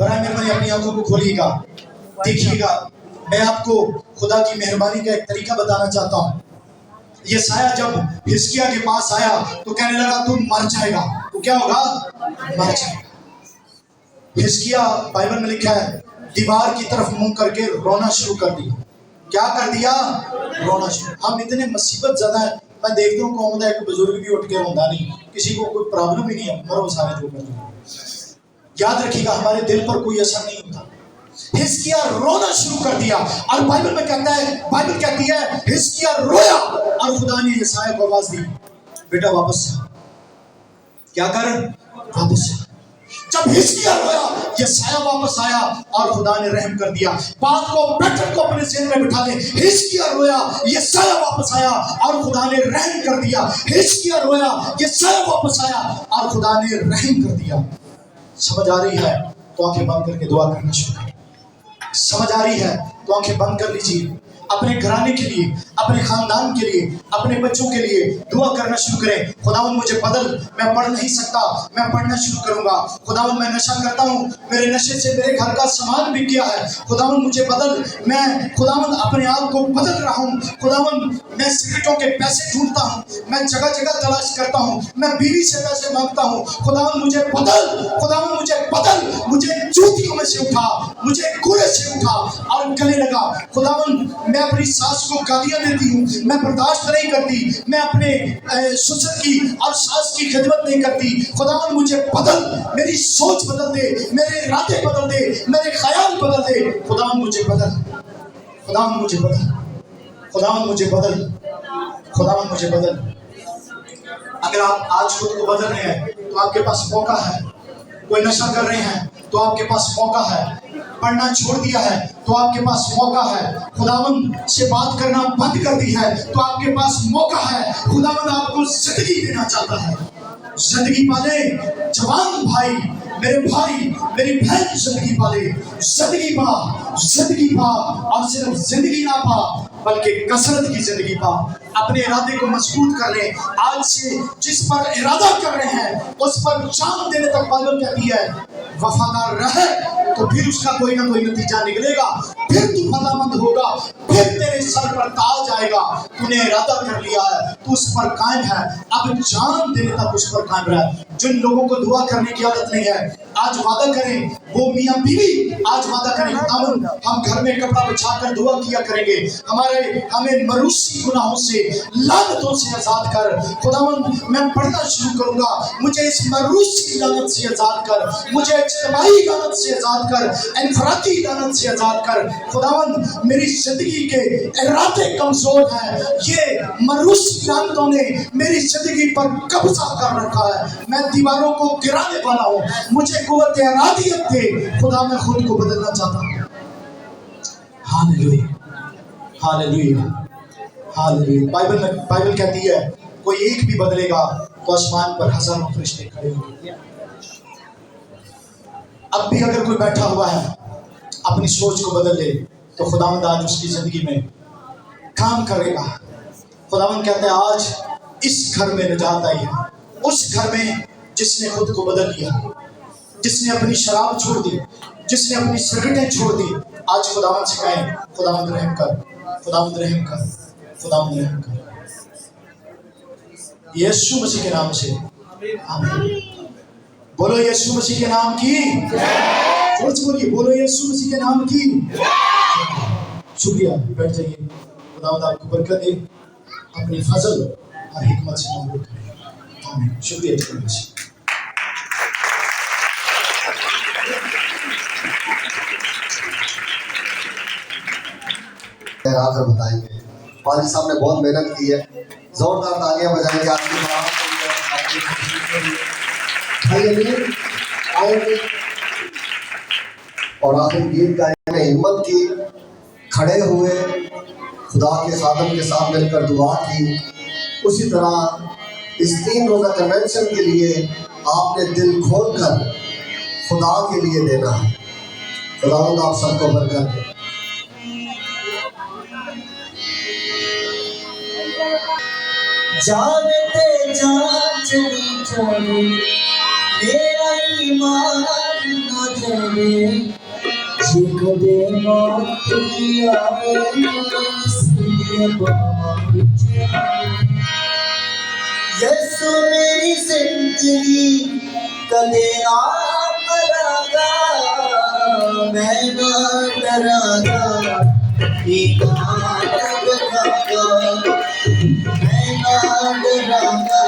बराए मेहरबानी अपनी आंखों को खोलिएगा, देखिएगा। मैं आपको खुदा की मेहरबानी का एक तरीका बताना चाहता हूँ। ये साया जब हिजकिय्याह के पास आया तो कहने लगा तू मर जाएगा। तो क्या होगा? मर जाएगा। हिजकिय्याह, बाइबल में लिखा है, दीवार की तरफ मुंह करके रोना शुरू कर दिया। क्या कर दिया? रोना शुरू। हम इतने मुसीबत ज्यादा है, मैं देखता हूँ कौन एक बुजुर्ग भी उठ के रोंदा नहीं, किसी को कोई प्रॉब्लम ही नहीं है, मरो सारे जो करते हैं। याद रखिएगा हमारे दिल पर कोई असर नहीं होता। हिजकिय्याह रोना शुरू कर दिया और बाइबल में कहता है, बाइबल कहती है हिजकिय्याह रोया और खुदा ने यशायाह को आवाज दी, बेटा वापस आ। क्या कर? वापस आ। जब हिजकिय्याह रोया, यशायाह वापस आया और खुदा ने रहम कर दिया। बात को, पैटर्न को अपने ज़हन में बिठा ले। हिजकिय्याह रोया, यशायाह वापस आया और खुदा ने रहम कर दिया। हिजकिय्याह रोया, यशायाह वापस आया और खुदा ने रहम कर दिया। समझ आ रही है तो आंखें बंद करके दुआ करना शुरू करें। समझ आ रही है तो आंखें बंद कर लीजिए। अपने घराने के लिए, अपने खानदान के लिए, अपने बच्चों के लिए दुआ करना शुरू करें। खुदावंद मुझे बदल, मैं पढ़ नहीं सकता, मैं पढ़ना शुरू करूंगा। खुदावंद मैं नशा करता हूँ, मेरे नशे से मेरे घर का सामान बिक गया है। खुदावंद मुझे बदल, मैं खुदावंद अपने आप को बदल रहा हूँ। खुदावंद मैं सिगरेटों के पैसे ढूंढता हूँ, मैं जगह जगह तलाश करता हूँ, मैं बीवी से पैसे मांगता हूँ। खुदावंद मुझे बदल, खुदावंद मुझे बदल। मुझे जूतियों में से उठा, मुझे कूड़े से उठा और गले लगा। खुदावंद मैं अपनी सास को गालियां देती हूँ, मैं बर्दाश्त नहीं करती, मैं अपने ससुर की और सास की खिदमत नहीं करती। खुदावंद मुझे बदल, मेरी सोच बदल दे, मेरे इरादे बदल दे, मेरे ख्याल बदल दे। खुदावंद मुझे बदल, खुदावंद मुझे बदल, खुदावंद मुझे बदल, खुदावंद मुझे बदल। अगर आप आज खुद को बदल रहे हैं तो आपके पास मौका है। कोई नशा कर रहे हैं तो आपके पास मौका है। पढ़ना छोड़ दिया है तो आपके पास मौका है। खुदावंद से बात करना बंद कर दी है तो आपके पास मौका है। खुदावंद आपको जिंदगी देना चाहता है। जिंदगी पाले जवान भाई, मेरे भाई, मेरी बहन, जिंदगी पाले, जिंदगी पा, जिंदगी पा। और सिर्फ जिंदगी ना पा बल्कि कसरत की जिंदगी पा। अपने इरादे को मजबूत कर ले। आज से जिस पर इरादा कर रहे हैं उस पर जान देने तक बाइबल कहती है वफादार रहे तो फिर उसका कोई ना कोई नतीजा निकलेगा, फिर तू फलामंद होगा, फिर तेरे सर पर ताज आएगा। तूने इरादा कर लिया है, तू उस पर कायम है, अब जान देने तक उस पर कायम रह। जिन लोगों को दुआ करने की आदत नहीं है, आज वादा करें, वो मियाँ बीवी आज वादा करें, खुदावन हम घर में कपड़ा बिछाकर दुआ किया करेंगे, हमें मरूसी गुनाहों से, लानतों से आजाद कर। खुदावन मैं पढ़ना शुरू करूंगा, मुझे इस मरूसी लानत से आजाद कर, मुझे इज्तिमाई लानत से आजाद कर, इनफरादी लानत से आजाद कर। खुदावन मेरी जिंदगी के इरादे कमजोर हैं, ये मरूसी लानतों ने मेरी जिंदगी पर कब्जा कर रखा है, मैं दीवारों को गिराने वाला हूँ, मुझे कुव्वत इरादियत दे। खुदा मैं खुद को बदलना चाहता हूँ। Hallelujah, hallelujah, hallelujah. बाइबल कहती है कोई एक भी बदलेगा तो आसमान पर हजारों फरिश्ते खड़े होंगे। अब भी अगर कोई बैठा हुआ है अपनी सोच को बदल ले तो खुदावंद आज उसकी जिंदगी में काम करेगा। खुदावंद कहते हैं आज इस घर में निजात आई है, उस घर में जिसने खुद को बदल लिया, जिसने अपनी शराब छोड़ दी, जिसने अपनी सिगरेटें छोड़ दी, आज खुदावंद से कहें खुदावंद रहम कर, खुदावंद रहम कर, खुदावंद रहम कर। यीशु मसीह के नाम से आमीन। बोलो यीशु मसीह के नाम की जोर से बोलिए, बोलो यीशु मसीह के नाम की। शुक्रिया, बैठ जाइए। खुदावंद आपको बरकत दे, अपनी फजल और हिकमत से मामूल करे। आमीन। शुक्रिया यीशु मसीह। आकर बताएंगे। पाजी साहब ने बहुत मेहनत की है, जोरदार तालियां बजाएंगे आपकी आएंगे और आखिर गीत गाने में हिम्मत की, खड़े हुए, खुदा के खादम के साथ मिलकर दुआ की। उसी तरह इस 3 रोज़ा कन्वेंशन के लिए आपने दिल खोल कर खुदा के लिए देना है। खुदावंद आप सबको बरकत दे। जानते चली चले मेरा ईमान न जले, कदे मौत की आए इसलिए यीशु मेरी जिंदगी कदे ना मरागा, मैं ना डरागा, ईमान रखागा, मैं ना डरागा,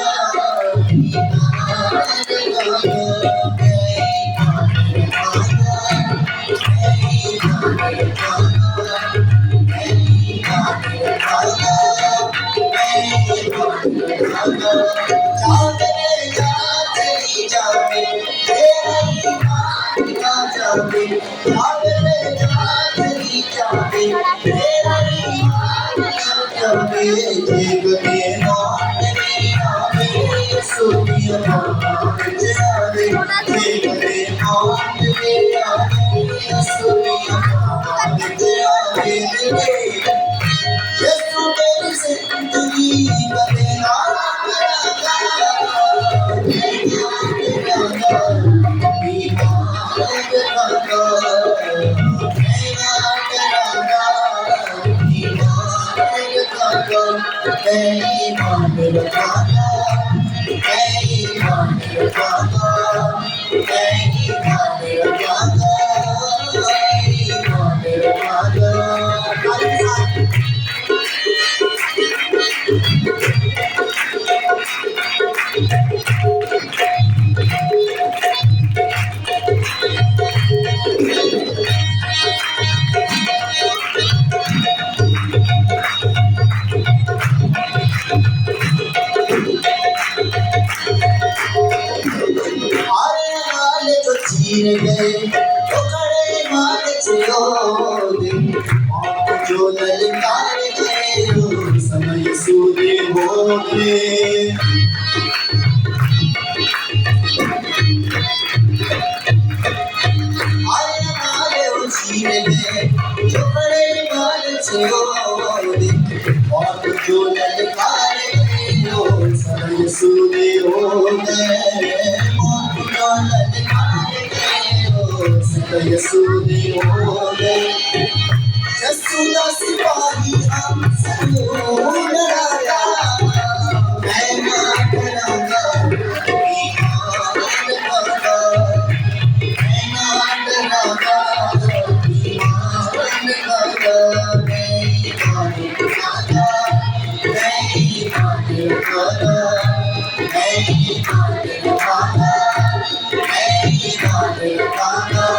जो ललकार गए समय सूर्य हो गए, आए मारे उसी में जो बड़े मान से हो, और जो ललकार गए समय सूर्य हो गए, जो ललकार गए यसूदी हो गए, यसूदा सिपाही हमसे हो डराया, मैं ना डराया, ईमान लाया, मैं ना डराया, ईमान लाया, मैं ईमान लाया, मैं ईमान लाया, मैं ईमान लाया, मैं ईमान लाया,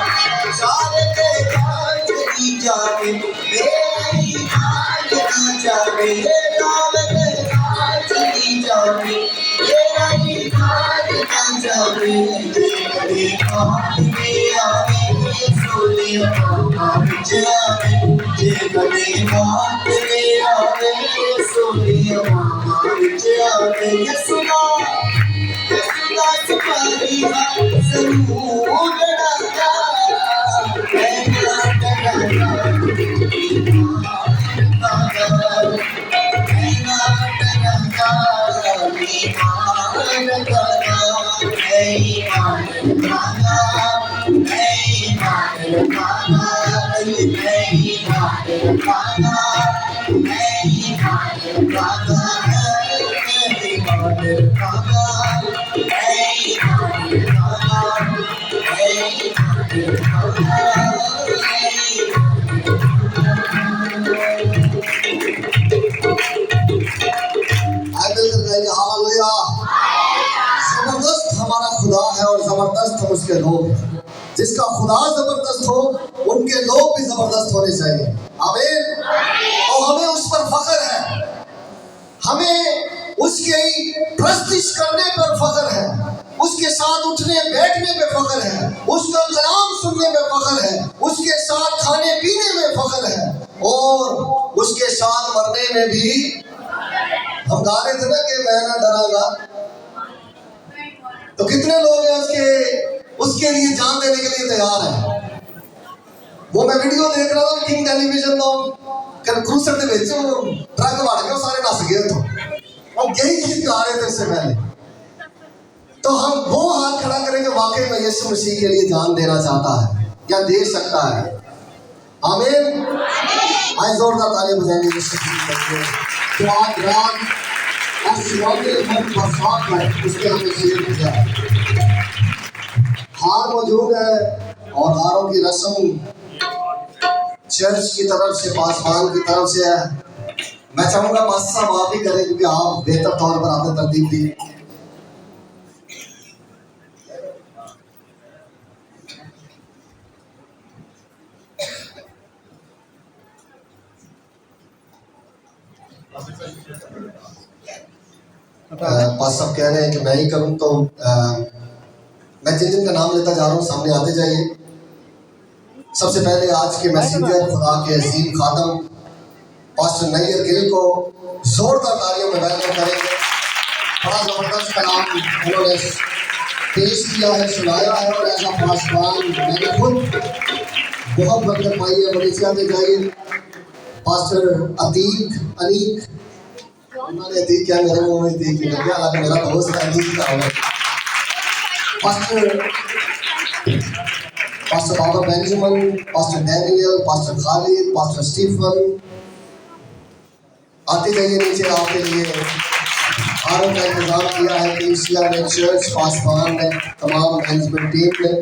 सारे तेरा चली जावे, मेरा ईमान ना जावे, नाम तेरा चली जावे, मेरा ईमान ना जावे, तेरे हाथ में आवे, सोनिया हाथ जावे, तेरे हाथ में आवे, सोनिया हाथ जावे, यसूदा यसूदा सिपाही हमसे हो डराया, मैं ना डराया, ईमान लाया, मैं ना डराया, ईमान लाया, मैं ईमान लाया, मैं ईमान लाया, मैं ईमान लाया, मैं ईमान लाया, मैं ईमान जबरदस्त हमारा खुदा है और जबरदस्त हम उसके लोग हैं। जिसका खुदा जबरदस्त हो उनके लोग भी जबरदस्त होने चाहिए। आमीन। और हमें उस पर फख्र है, हमें उसकी प्रस्तिश करने पर फख्र है, उसके साथ उठने बैठने में फख्र है, उसका कलाम सुनने में फख्र है, उसके साथ खाने पीने में फख्र है और उसके साथ मरने में भी। हम गा रहे थे ना कि मैं ना डरांगा, तो कितने लोग हैं उसके लिए जान देने के लिए तैयार हैं। वो मैं वीडियो देख रहा था किंग टेलीविजन तो क्रूसर के ਵਿੱਚ ट्रक वड़ गया, सारे नस गए तो और यही गीत गा रहे थे इससे पहले। तो हम वो हाथ खड़ा करेंगे वाकई में यीशु मसीह के लिए जान देना चाहता है या दे सकता है। आमीन। आए जोरदार ताली बजाएंगे यीशु मसीह के लिए। तो आज रात और सुबह मन बरसात में उसके हमें शेर किया है। हार मौजूद है और हारों की रस्म चर्च की तरफ से, पासवान की तरफ से है। मैं चाहूंगा पास्टर साहब आप ही करें क्योंकि आप बेहतर तौर पर आपने तरतीब दी। पास साहब कह रहे हैं कि मैं ही करूं, तो मैं जिन जिन का नाम लेता जा रहा हूं सामने आते जाइए। सबसे पहले आज के मैसेंजर खुदा के अजीम खादम पास्टर नैयर गिल को जोरदार तालियों में वेलकम करेंगे। बड़ा जबरदस्त कलाम उन्होंने पेश किया है, सुनाया है और ऐसा पासवान मैंने खुद बहुत बरकत पाई है। मलेशिया में जाइए पास्टर अनीक उन्होंने अतीक क्या मेरे मुंह में अतीक निकल गया, हालांकि मेरा दोस्त है अनीक का होगा। Pastor Baba Benjamin, pastor Daniel, pastor Khalid, pastor Stephen आते जाइए नीचे। आपके लिए आरोप का इंतजाम किया है एशिया ने, चर्च पासवान ने, तमाम मैनेजमेंट टीम ने।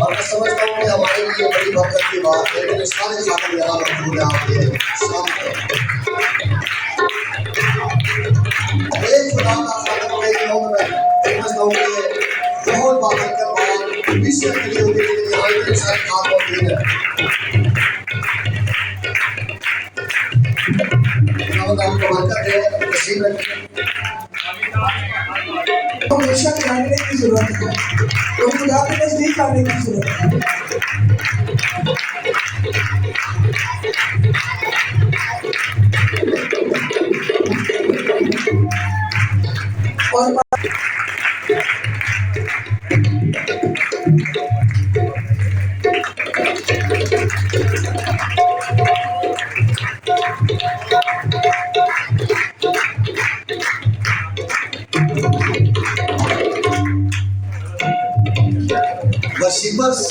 और मैं समझता हूँ कि हमारे लिए बड़ी बरकत की बात है कि सारे खातम यहाँ मौजूद है आपके सामने। एक खुदा का खातम मेरे मुंह में समझता हूँ कि बहुत बात विषय के लिए यहाँ सारे खातम मौजूद है। हमेशा जानने की जरूरत है तो खुदा के नजदीक आने की जरूरत है।